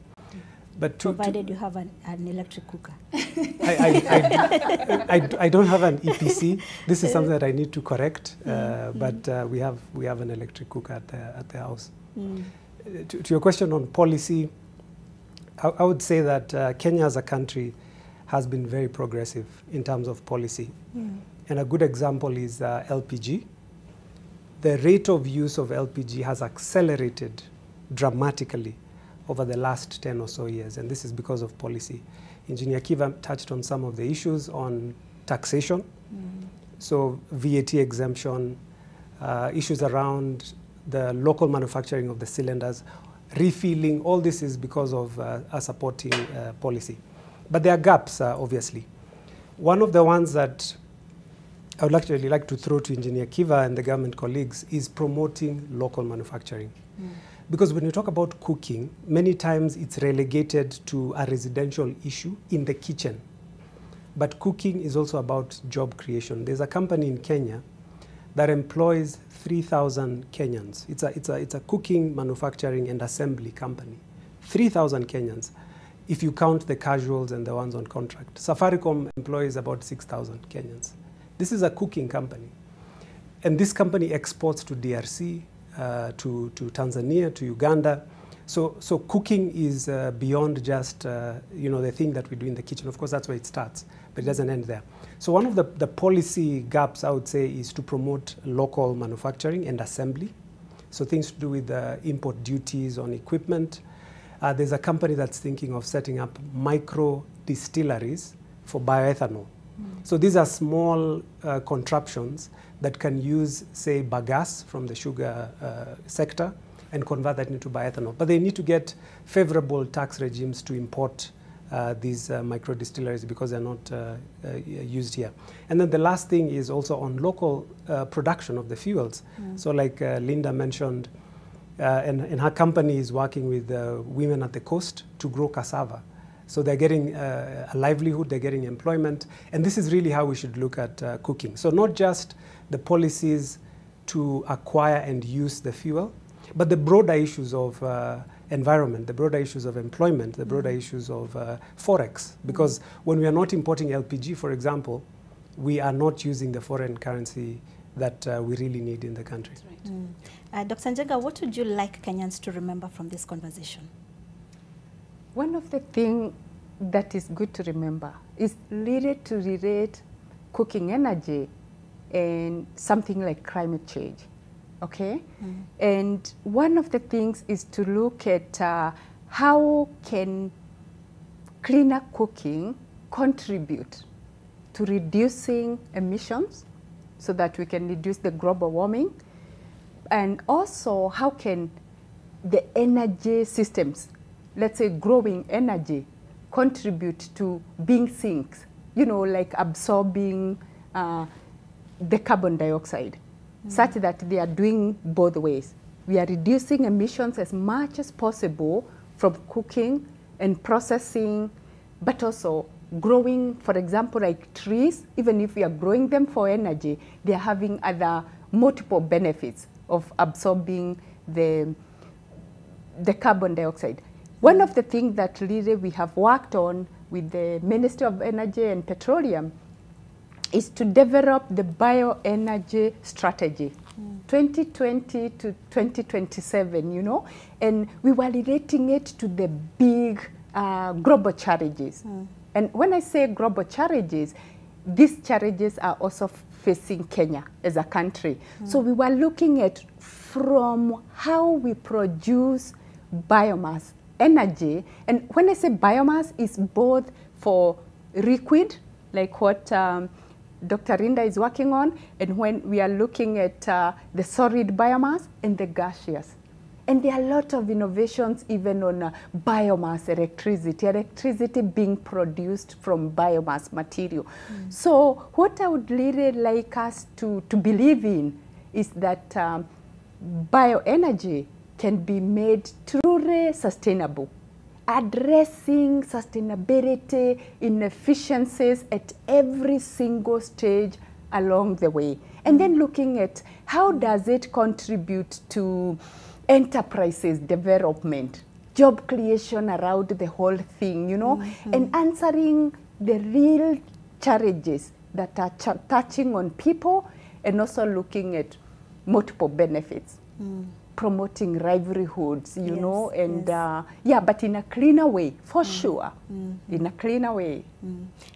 But provided you have an electric cooker. I don't have an EPC. This is something that I need to correct, but we have an electric cooker at the house. To your question on policy, I would say that Kenya as a country has been very progressive in terms of policy. And a good example is LPG. The rate of use of LPG has accelerated dramatically over the last 10 or so years, and this is because of policy. Engineer Kiva touched on some of the issues on taxation, so VAT exemption, issues around the local manufacturing of the cylinders, refilling, all this is because of a supporting policy. But there are gaps, obviously. One of the ones that I would actually like to throw to Engineer Kiva and the government colleagues is promoting local manufacturing. Because when you talk about cooking, many times it's relegated to a residential issue in the kitchen. But cooking is also about job creation. There's a company in Kenya that employs 3,000 Kenyans. It's a cooking, manufacturing, and assembly company. 3,000 Kenyans, if you count the casuals and the ones on contract. Safaricom employs about 6,000 Kenyans. This is a cooking company. And this company exports to DRC, to Tanzania, to Uganda. So cooking is beyond just the thing that we do in the kitchen. Of course, that's where it starts, but it doesn't end there. So one of the policy gaps, I would say, is to promote local manufacturing and assembly. So things to do with import duties on equipment. There's a company that's thinking of setting up micro distilleries for bioethanol. So these are small contraptions that can use, say, bagasse from the sugar sector and convert that into bioethanol. But they need to get favorable tax regimes to import these micro distilleries because they're not used here. And then the last thing is also on local production of the fuels. So like Linda mentioned, and her company is working with women at the coast to grow cassava. So they're getting a livelihood, they're getting employment, and this is really how we should look at cooking. So not just the policies to acquire and use the fuel, but the broader issues of environment, the broader issues of employment, the broader issues of forex. Because when we are not importing LPG, for example, we are not using the foreign currency that we really need in the country. Right. Dr. Njenga, what would you like Kenyans to remember from this conversation? One of the things that is good to remember is related to relate cooking energy and something like climate change, okay? And one of the things is to look at how can cleaner cooking contribute to reducing emissions so that we can reduce the global warming, and also how can the energy systems, let's say growing energy, contribute to being sinks, like absorbing the carbon dioxide, such that they are doing both ways. We are reducing emissions as much as possible from cooking and processing, but also growing, for example, like trees. Even if we are growing them for energy, they are having other multiple benefits of absorbing the carbon dioxide. One of the things that really we have worked on with the Ministry of Energy and Petroleum is to develop the bioenergy strategy, 2020 to 2027, and we were relating it to the big global challenges. And when I say global challenges, these challenges are also facing Kenya as a country. So we were looking at from how we produce biomass energy, and when I say biomass, it's both for liquid, like what Dr. Linda is working on, and when we are looking at the solid biomass and the gaseous. And there are a lot of innovations even on biomass electricity being produced from biomass material. So what I would really like us to believe in is that bioenergy can be made truly sustainable, addressing sustainability inefficiencies at every single stage along the way. And then looking at how does it contribute to enterprises development, job creation around the whole thing, and answering the real challenges that are touching on people, and also looking at multiple benefits. Promoting livelihoods, and but in a cleaner way, for sure, in a cleaner way.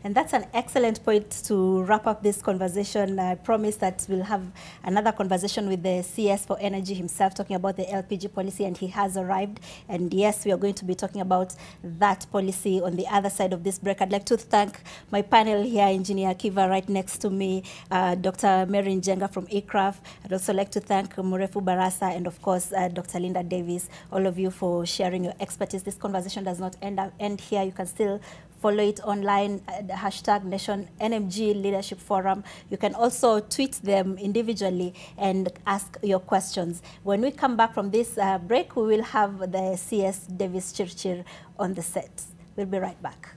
And that's an excellent point to wrap up this conversation. I promise that we'll have another conversation with the CS for Energy himself, talking about the LPG policy, and he has arrived. And yes, we are going to be talking about that policy on the other side of this break. I'd like to thank my panel here, Engineer Kiva right next to me, Dr. Mary Njenga from ICRAF. I'd also like to thank Murefu Barasa and, of course, Dr. Linda Davis, all of you for sharing your expertise. This conversation does not end here. You can still follow it online at the hashtag NMG Leadership Forum. You can also tweet them individually and ask your questions. When we come back from this break, we will have the CS Davis Chirchir on the set. We'll be right back.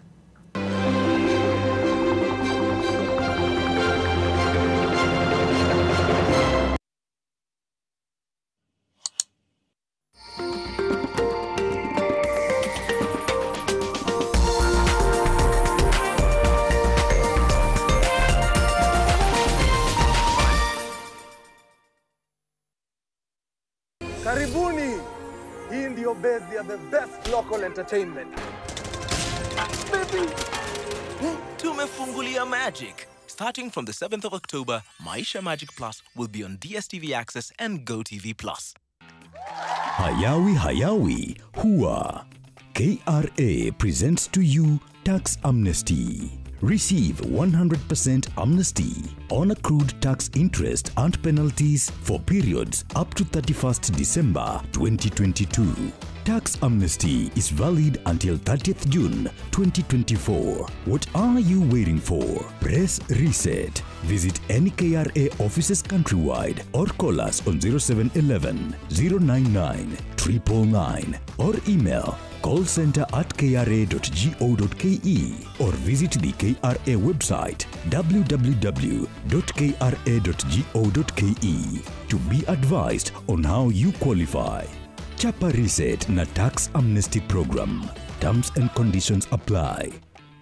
because they are the best local entertainment. Baby! Tumefungulia Magic. Starting from the 7th of October, Maisha Magic Plus will be on DSTV Access and GoTV Plus. Hayawi Hayawi Hua. KRA presents to you Tax Amnesty. Receive 100% amnesty on accrued tax interest and penalties for periods up to 31st December 2022. Tax amnesty is valid until 30th June 2024. What are you waiting for? Press reset. Visit any KRA offices countrywide or call us on 0711 099 999 or email callcenter@kra.go.ke or visit the KRA website www.kra.go.ke to be advised on how you qualify. Chapa Reset na Tax Amnesty Program. Terms and conditions apply.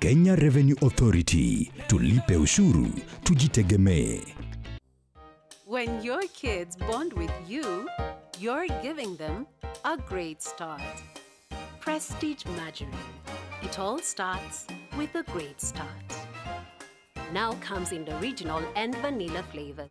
Kenya Revenue Authority. Tulipe ushuru, tujitegemee. When your kids bond with you, you're giving them a great start. Prestige Margarine. It all starts with a great start. Now comes in the original and vanilla flavor.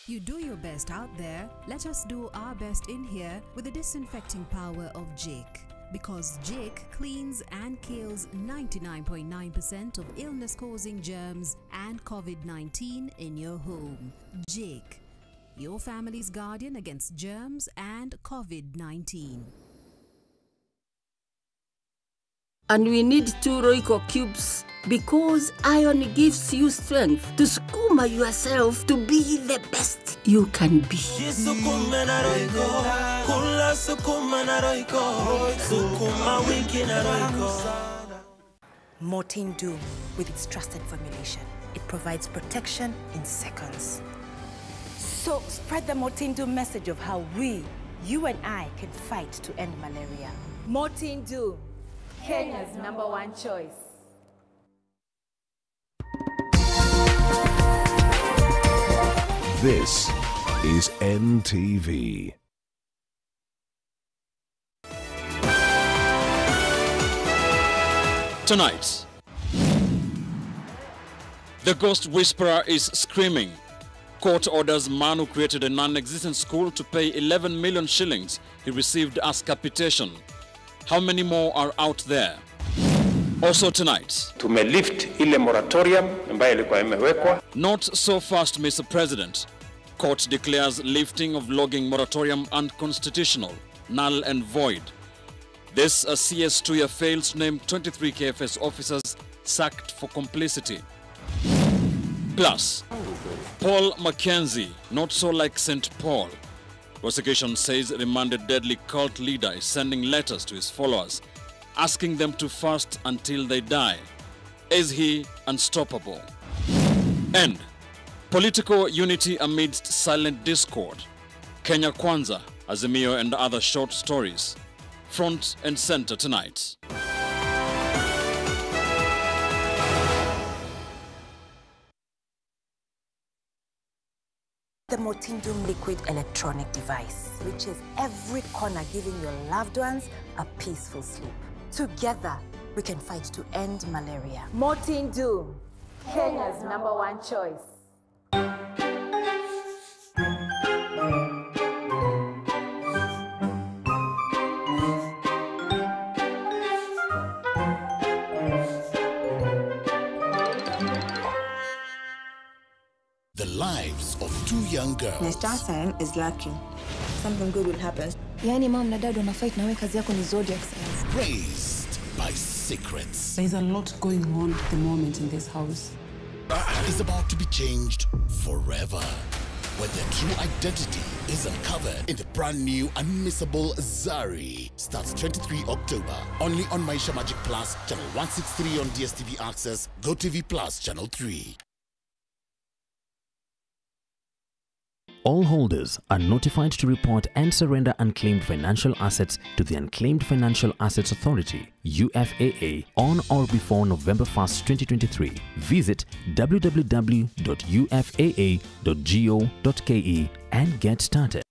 You do your best out there, let us do our best in here with the disinfecting power of Jake. Because Jake cleans and kills 99.9% of illness-causing germs and COVID-19 in your home. Jake, your family's guardian against germs and COVID-19. And we need 2 Royco cubes because iron gives you strength to skuma yourself to be the best you can be. Mortein Doom, with its trusted formulation, it provides protection in seconds. So spread the Mortein Doom message of how we, you and I, can fight to end malaria. Mortein Doom, Kenya's #1 choice. This is NTV. Tonight, the ghost whisperer is screaming. Court orders man who created a non-existent school to pay 11 million shillings he received as capitation. How many more are out there? Also tonight, tumelift ile moratorium ambayo ilikuwa imewekwa. Not so fast, Mr. President. Court declares lifting of logging moratorium unconstitutional, null and void. This as CS Tuya fails to name 23 KFS officers sacked for complicity. Plus, Paul Mackenzie, not so like St. Paul. Prosecution says remanded deadly cult leader is sending letters to his followers, asking them to fast until they die. Is he unstoppable? And political unity amidst silent discord. Kenya Kwanza, Azimio and other short stories. Front and center tonight. The Mortein Doom liquid electronic device, which is every corner giving your loved ones a peaceful sleep. Together, we can fight to end malaria. Mortein Doom, Kenya's #1 choice. The lives of 2 young girls. My star sign is lucky. Something good will happen. Yani mom na dad wana fight na wewe kazi yako ni zodiac signs. Raised by secrets. There's a lot going on at the moment in this house. Is about to be changed forever when their true identity is uncovered in the brand new unmissable Zari. Starts 23 October, only on Maisha Magic Plus, channel 163 on DSTV Access, GoTV Plus, channel 3. All holders are notified to report and surrender unclaimed financial assets to the Unclaimed Financial Assets Authority, UFAA, on or before November 1st, 2023. Visit www.ufaa.go.ke and get started.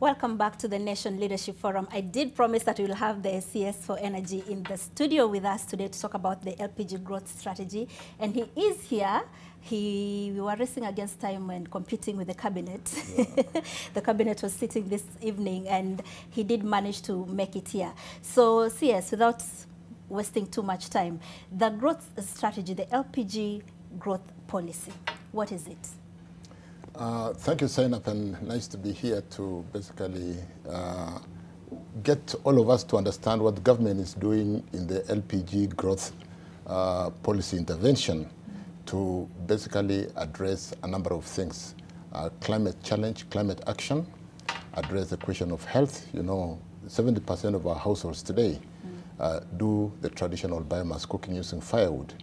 Welcome back to the Nation Leadership Forum. I did promise that we'll have the CS for Energy in the studio with us today to talk about the LPG growth strategy. And he is here. We were racing against time and competing with the cabinet. Yeah. The cabinet was sitting this evening and he did manage to make it here. So CS, without wasting too much time, the growth strategy, the LPG growth policy, what is it? Thank you, Zainab, and nice to be here to basically get all of us to understand what the government is doing in the LPG growth policy intervention to basically address a number of things. Climate challenge, climate action, address the question of health. You know, 70% of our households today do the traditional biomass cooking using firewood.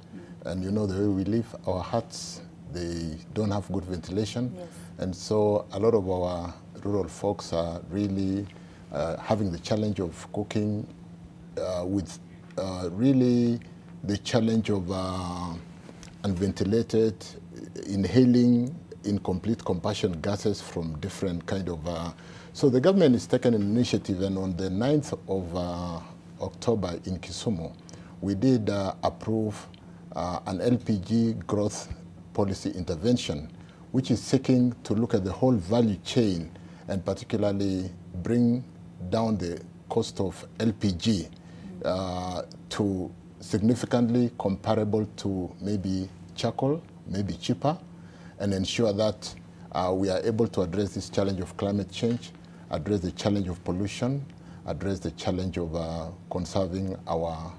And you know the way we live, our huts, they don't have good ventilation. Yes. And so a lot of our rural folks are really having the challenge of cooking with really the challenge of unventilated, inhaling incomplete combustion gases from different kind of... So the government is taking an initiative, and on the 9th of October in Kisumu, we did approve an LPG growth policy intervention, which is seeking to look at the whole value chain and particularly bring down the cost of LPG to significantly comparable to maybe charcoal, maybe cheaper, and ensure that we are able to address this challenge of climate change, address the challenge of pollution, address the challenge of conserving our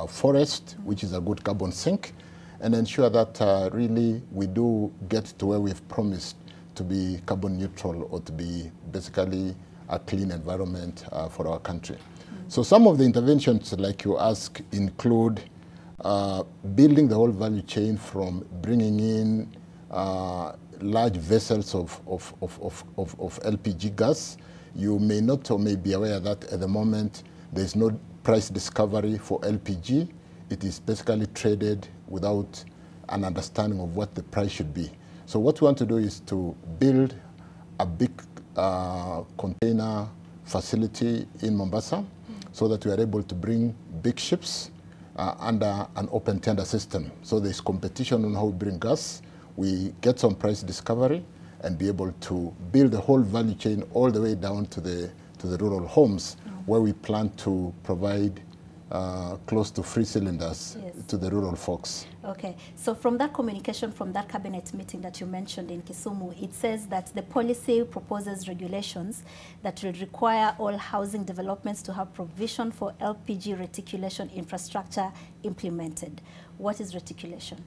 forest, which is a good carbon sink, and ensure that really we do get to where we've promised to be carbon neutral or to be basically a clean environment for our country. So some of the interventions, like you ask, include building the whole value chain from bringing in large vessels of LPG gas. You may not or may be aware that at the moment there's no price discovery for LPG. It is basically traded without an understanding of what the price should be. So what we want to do is to build a big container facility in Mombasa so that we are able to bring big ships under an open tender system. So there's competition on how we bring gas. We get some price discovery and be able to build the whole value chain all the way down to the rural homes where we plan to provide close to 3 cylinders to the rural folks. Okay, so from that communication, from that cabinet meeting that you mentioned in Kisumu, it says that the policy proposes regulations that will require all housing developments to have provision for LPG reticulation infrastructure implemented. What is reticulation?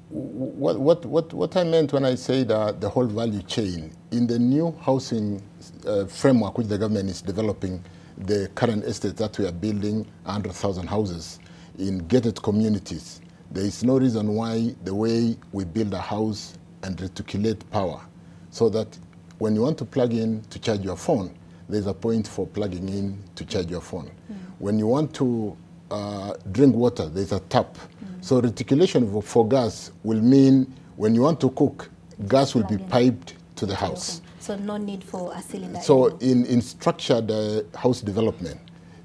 What I meant when I said the whole value chain, in the new housing framework which the government is developing, the current estate that we are building 100,000 houses in gated communities, there is no reason why the way we build a house and reticulate power, so that when you want to plug in to charge your phone, there's a point for plugging in to charge your phone. When you want to drink water, there's a tap. So reticulation for gas will mean when you want to cook, gas will be piped to the house. So no need for a cylinder. So in structured house development,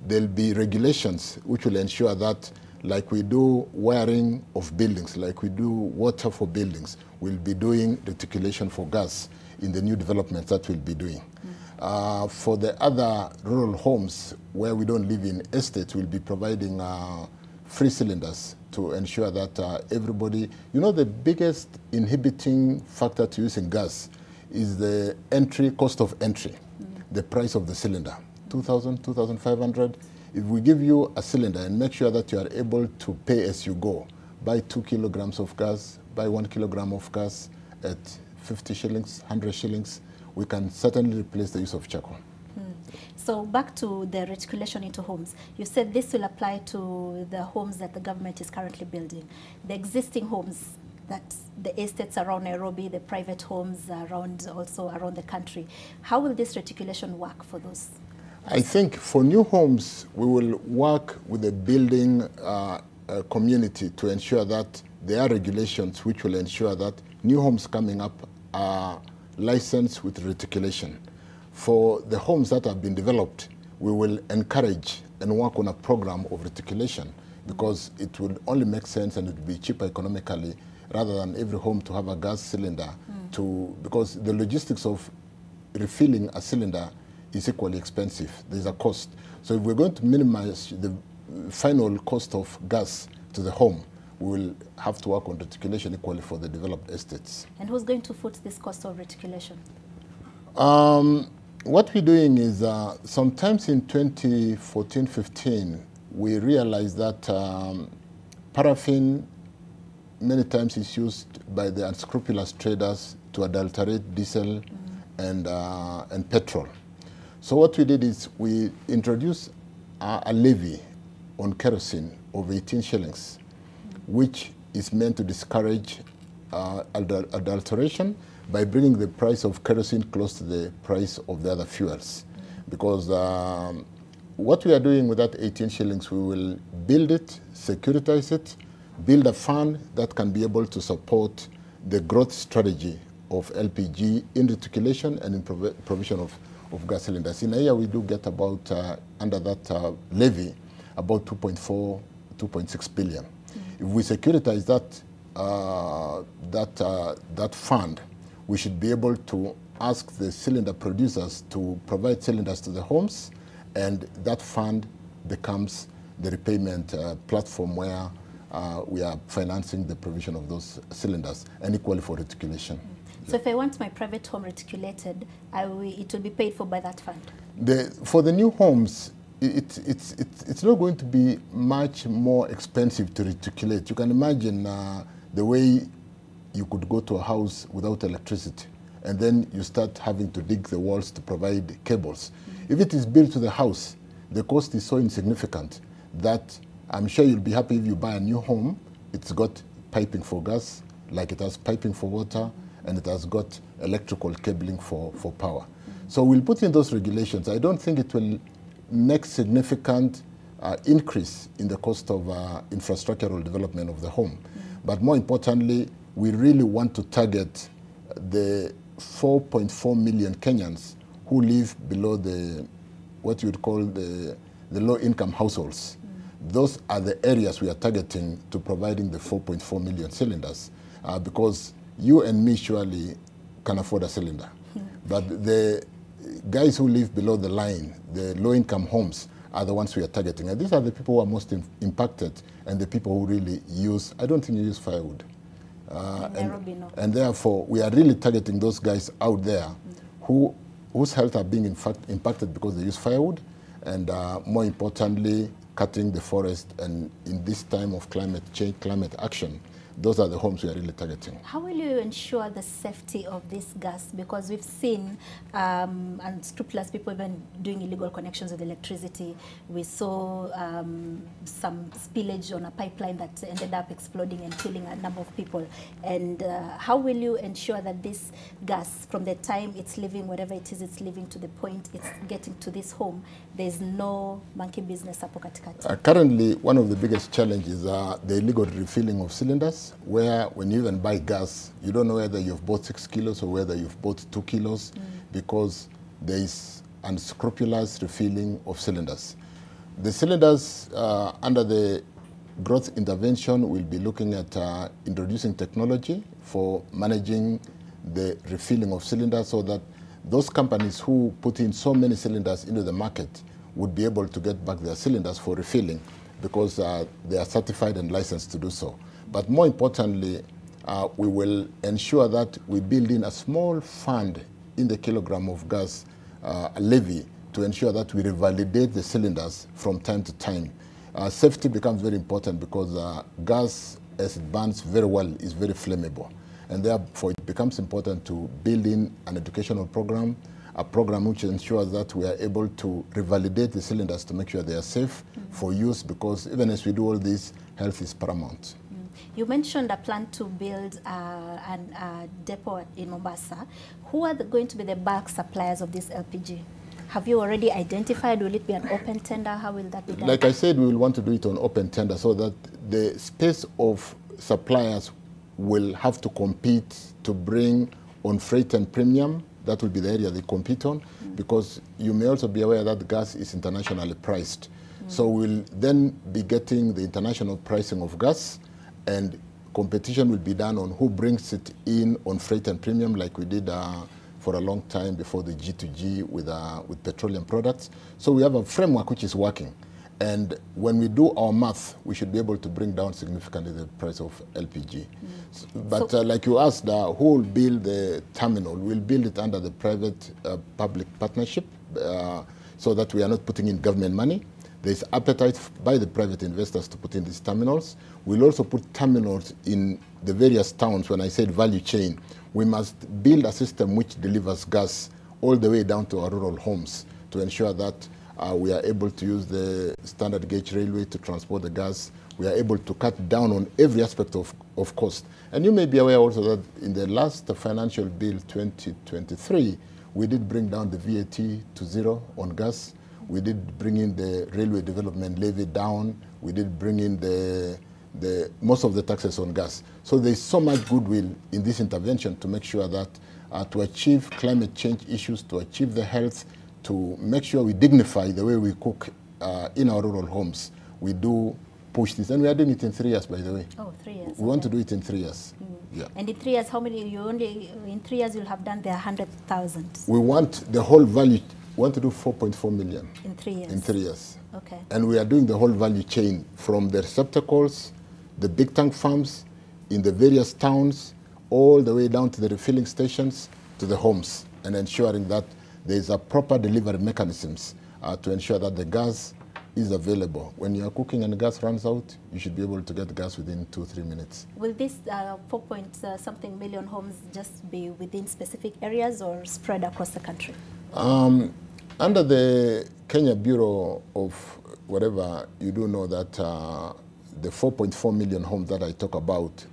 there'll be regulations which will ensure that, like we do wiring of buildings, like we do water for buildings, we'll be doing reticulation for gas in the new developments that we'll be doing. For the other rural homes where we don't live in estates, we'll be providing 3 cylinders to ensure that everybody, you know, the biggest inhibiting factor to using gas is the cost of entry, the price of the cylinder, 2,000, 2,500. If we give you a cylinder and make sure that you are able to pay as you go, buy 2 kilograms of gas, buy 1 kilogram of gas at 50 shillings, 100 shillings, we can certainly replace the use of charcoal. So back to the reticulation into homes. You said this will apply to the homes that the government is currently building. The existing homes, that the estates around Nairobi, the private homes also around the country. How will this reticulation work for those? I think for new homes, we will work with the building community to ensure that there are regulations which will ensure that new homes coming up are licensed with reticulation. For the homes that have been developed, we will encourage and work on a program of reticulation, because it would only make sense and it would be cheaper economically rather than every home to have a gas cylinder, because the logistics of refilling a cylinder is equally expensive. There's a cost. So if we're going to minimize the final cost of gas to the home, we will have to work on reticulation equally for the developed estates. And who's going to foot this cost of reticulation? What we're doing is sometimes in 2014-15, we realized that paraffin many times is used by the unscrupulous traders to adulterate diesel and petrol. So what we did is we introduced a levy on kerosene of 18 shillings, which is meant to discourage adulteration by bringing the price of kerosene close to the price of the other fuels. Because what we are doing with that 18 shillings, we will build it, securitize it, build a fund that can be able to support the growth strategy of LPG in reticulation and in provision of gas cylinders. In a year, we do get about, under that levy, about 2.6 billion. If we securitize that fund, we should be able to ask the cylinder producers to provide cylinders to the homes, and that fund becomes the repayment platform where we are financing the provision of those cylinders, and equally for reticulation. So if I want my private home reticulated, it will be paid for by that fund? For the new homes, it's not going to be much more expensive to reticulate. You can imagine the way you could go to a house without electricity, and then you start having to dig the walls to provide cables. If it is built to the house, the cost is so insignificant that I'm sure you'll be happy if you buy a new home. It's got piping for gas, like it has piping for water, and it has got electrical cabling for power. So we'll put in those regulations. I don't think it will make significant increase in the cost of infrastructural development of the home. But more importantly, we really want to target the 4.4 million Kenyans who live below what you would call the low-income households. Those are the areas we are targeting to providing the 4.4 million cylinders, because you and me surely can afford a cylinder. But the guys who live below the line, the low-income homes, are the ones we are targeting. And these are the people who are most impacted, and the people who really use, I don't think you use firewood. And therefore, we are really targeting those guys out there whose health are being impacted because they use firewood, and more importantly, cutting the forest. And in this time of climate change, climate action, those are the homes we are really targeting. How will you ensure the safety of this gas? Because we've seen unscrupulous people even doing illegal connections with electricity. We saw some spillage on a pipeline that ended up exploding and killing a number of people. And how will you ensure that this gas, from the time it's leaving, wherever it is it's leaving, to the point it's getting to this home, there's no monkey business hapo katikati? Currently, one of the biggest challenges are the illegal refilling of cylinders, where when you even buy gas, you don't know whether you've bought 6 kilos or whether you've bought 2 kilos, because there is unscrupulous refilling of cylinders. The cylinders under the growth intervention will be looking at introducing technology for managing the refilling of cylinders, so that those companies who put in so many cylinders into the market would be able to get back their cylinders for refilling, because they are certified and licensed to do so. But more importantly, we will ensure that we build in a small fund in the kilogram of gas levy to ensure that we revalidate the cylinders from time to time. Safety becomes very important, because gas, as it burns very well, is very flammable. And therefore, it becomes important to build in an educational program, a program which ensures that we are able to revalidate the cylinders to make sure they are safe for use, because even as we do all this, health is paramount. You mentioned a plan to build a depot in Mombasa. Who are going to be the bulk suppliers of this LPG? Have you already identified? Will it be an open tender? How will that be done? Like I said, we will want to do it on open tender, so that the space of suppliers will have to compete to bring on freight and premium That will be the area they compete on, because you may also be aware that gas is internationally priced. So we'll then be getting the international pricing of gas, and competition will be done on who brings it in on freight and premium, like we did for a long time before the G2G with petroleum products. So we have a framework which is working. And when we do our math, we should be able to bring down significantly the price of LPG. But like you asked, who will build the terminal? We'll build it under the private-public partnership so that we are not putting in government money. There's appetite by the private investors to put in these terminals. We'll also put terminals in the various towns. When I said value chain, we must build a system which delivers gas all the way down to our rural homes to ensure that we are able to use the standard gauge railway to transport the gas. We are able to cut down on every aspect of cost. And you may be aware also that in the last financial bill 2023, we did bring down the VAT to 0 on gas. We did bring in the railway development levy down. We did bring in most of the taxes on gas. So there's so much goodwill in this intervention to make sure that to achieve climate change issues, to achieve the health, to make sure we dignify the way we cook in our rural homes, we do push this. And we are doing it in 3 years, by the way. Oh, 3 years. We want to do it in 3 years. Yeah. And in 3 years, how many, in 3 years you'll have done the 100,000? We want the whole value, we want to do 4.4 million. In 3 years? In 3 years. Okay. And we are doing the whole value chain from the receptacles, the big tank farms, in the various towns, all the way down to the refilling stations, to the homes, and ensuring that there is a proper delivery mechanisms to ensure that the gas is available. When you are cooking and the gas runs out, you should be able to get the gas within 2-3 minutes. Will this 4-something million homes just be within specific areas or spread across the country? Under the Kenya Bureau of whatever, you do know that the 4.4 million homes that I talk about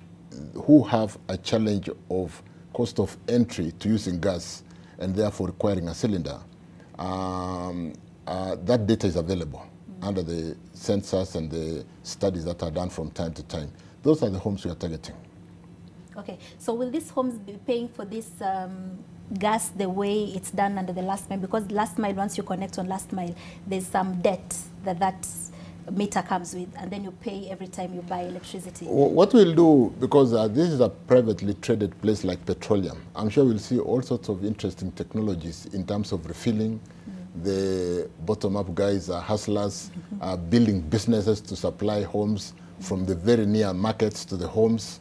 who have a challenge of cost of entry to using gas and therefore requiring a cylinder, that data is available under the census and the studies that are done from time to time. Those are the homes we are targeting. Okay, so will these homes be paying for this gas the way it's done under the last mile? Because last mile, once you connect on last mile, there's some debt that meter comes with, and then you pay every time you buy electricity. What we'll do, because this is a privately traded place like petroleum, I'm sure we'll see all sorts of interesting technologies in terms of refilling. The bottom-up guys are hustlers, are building businesses to supply homes from the very near markets to the homes.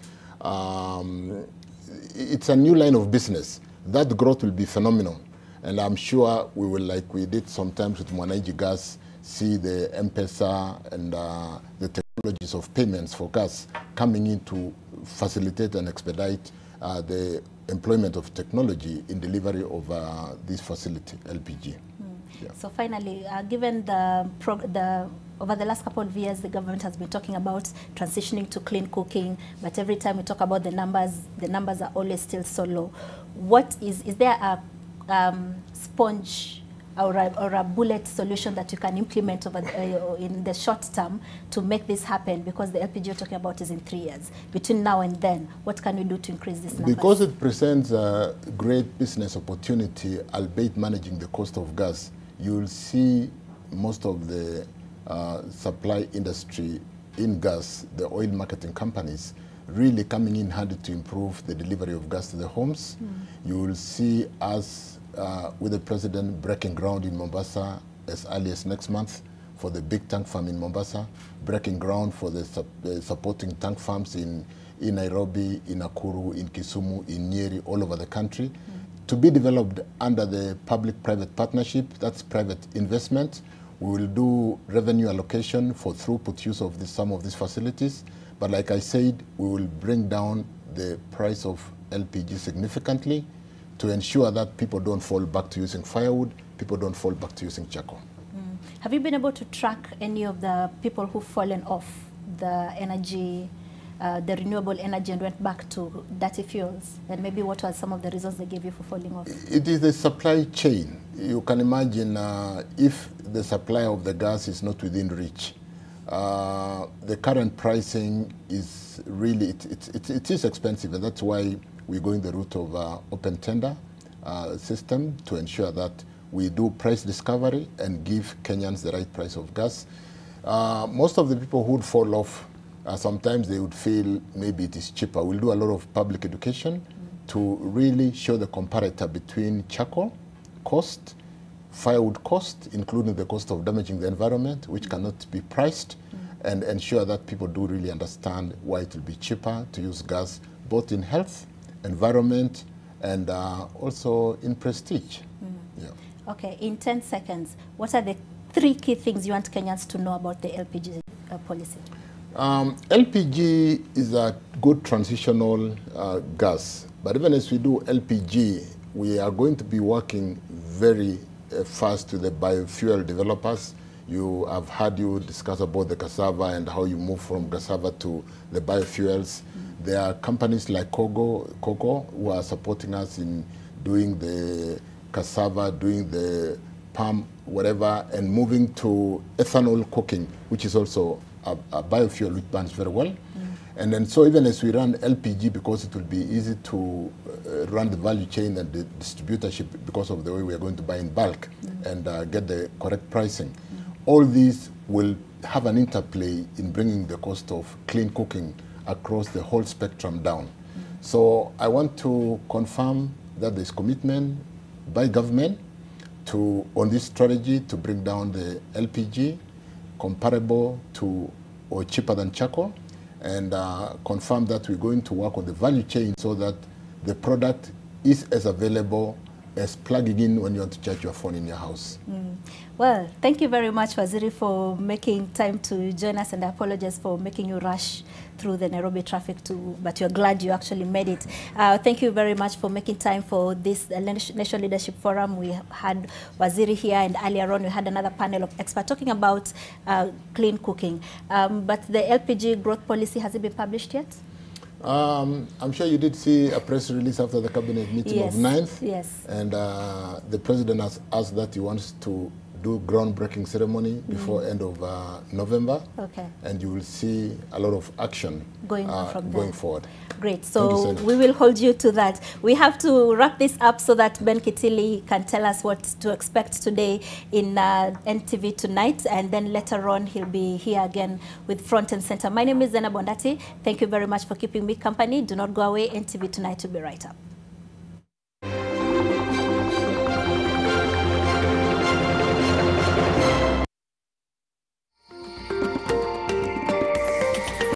It's a new line of business. That growth will be phenomenal. And I'm sure we will, like we did sometimes with Mwananchi Gas, see the M-Pesa and the technologies of payments for gas coming in to facilitate and expedite the employment of technology in delivery of this facility, LPG. Yeah. So finally, given over the last couple of years, the government has been talking about transitioning to clean cooking, but every time we talk about the numbers are always still so low. Is there a sponge or a bullet solution that you can implement in the short term to make this happen? Because the LPG you're talking about is in 3 years. Between now and then, what can we do to increase this number? Because it presents a great business opportunity, albeit managing the cost of gas, you'll see most of the supply industry in gas, the oil marketing companies, really coming in handy to improve the delivery of gas to the homes. You will see us with the president breaking ground in Mombasa as early as next month for the big tank farm in Mombasa, breaking ground for the supporting tank farms in Nairobi, in Nakuru, in Kisumu, in Nyeri, all over the country, to be developed under the public-private partnership. That's private investment. We will do revenue allocation for throughput use of some of these facilities. But like I said, we will bring down the price of LPG significantly to ensure that people don't fall back to using firewood, people don't fall back to using charcoal. Have you been able to track any of the people who've fallen off the energy, the renewable energy, and went back to dirty fuels? And maybe what were some of the reasons they gave you for falling off? It is the supply chain. You can imagine if the supply of the gas is not within reach, the current pricing is really, it is expensive, and that's why we're going the route of open tender. system to ensure that we do price discovery and give Kenyans the right price of gas. Most of the people who would fall off, sometimes they would feel maybe it is cheaper. We'll do a lot of public education to really show the comparator between charcoal cost, firewood cost, including the cost of damaging the environment, which cannot be priced, and ensure that people do really understand why it will be cheaper to use gas, both in health, environment, and also in prestige. Yeah. Okay, in 10 seconds, what are the 3 key things you want Kenyans to know about the LPG policy? LPG is a good transitional gas, but even as we do LPG, we are going to be working very fast with the biofuel developers. I've heard you discuss about the cassava and how you move from cassava to the biofuels. There are companies like Cocoa who are supporting us in doing the cassava, doing the palm, whatever, and moving to ethanol cooking, which is also a biofuel which burns very well. And then so even as we run LPG, because it will be easy to run the value chain and the distributorship because of the way we are going to buy in bulk and get the correct pricing. All these will have an interplay in bringing the cost of clean cooking across the whole spectrum down. So I want to confirm that there's commitment by government on this strategy to bring down the LPG comparable to or cheaper than charcoal, and confirm that we're going to work on the value chain so that the product is as available as plugging in when you want to charge your phone in your house. Well, thank you very much, Waziri, for making time to join us, and I apologize for making you rush through the Nairobi traffic too, but you're glad you actually made it. Thank you very much for making time for this National Leadership Forum. We had Waziri here, and earlier on we had another panel of experts talking about clean cooking. But the LPG growth policy, has it been published yet? I'm sure you did see a press release after the cabinet meeting of 9th. Yes. And the president has asked that he wants to do groundbreaking ceremony before end of November. Okay. And you will see a lot of action going on from going there. forward. Great. So we will hold you to that. We have to wrap this up so that Ben Kitili can tell us what to expect today in NTV Tonight, and then later on he'll be here again with Front and Center. My name is Zena Bondati. Thank you very much for keeping me company. Do not go away. NTV Tonight will be right up.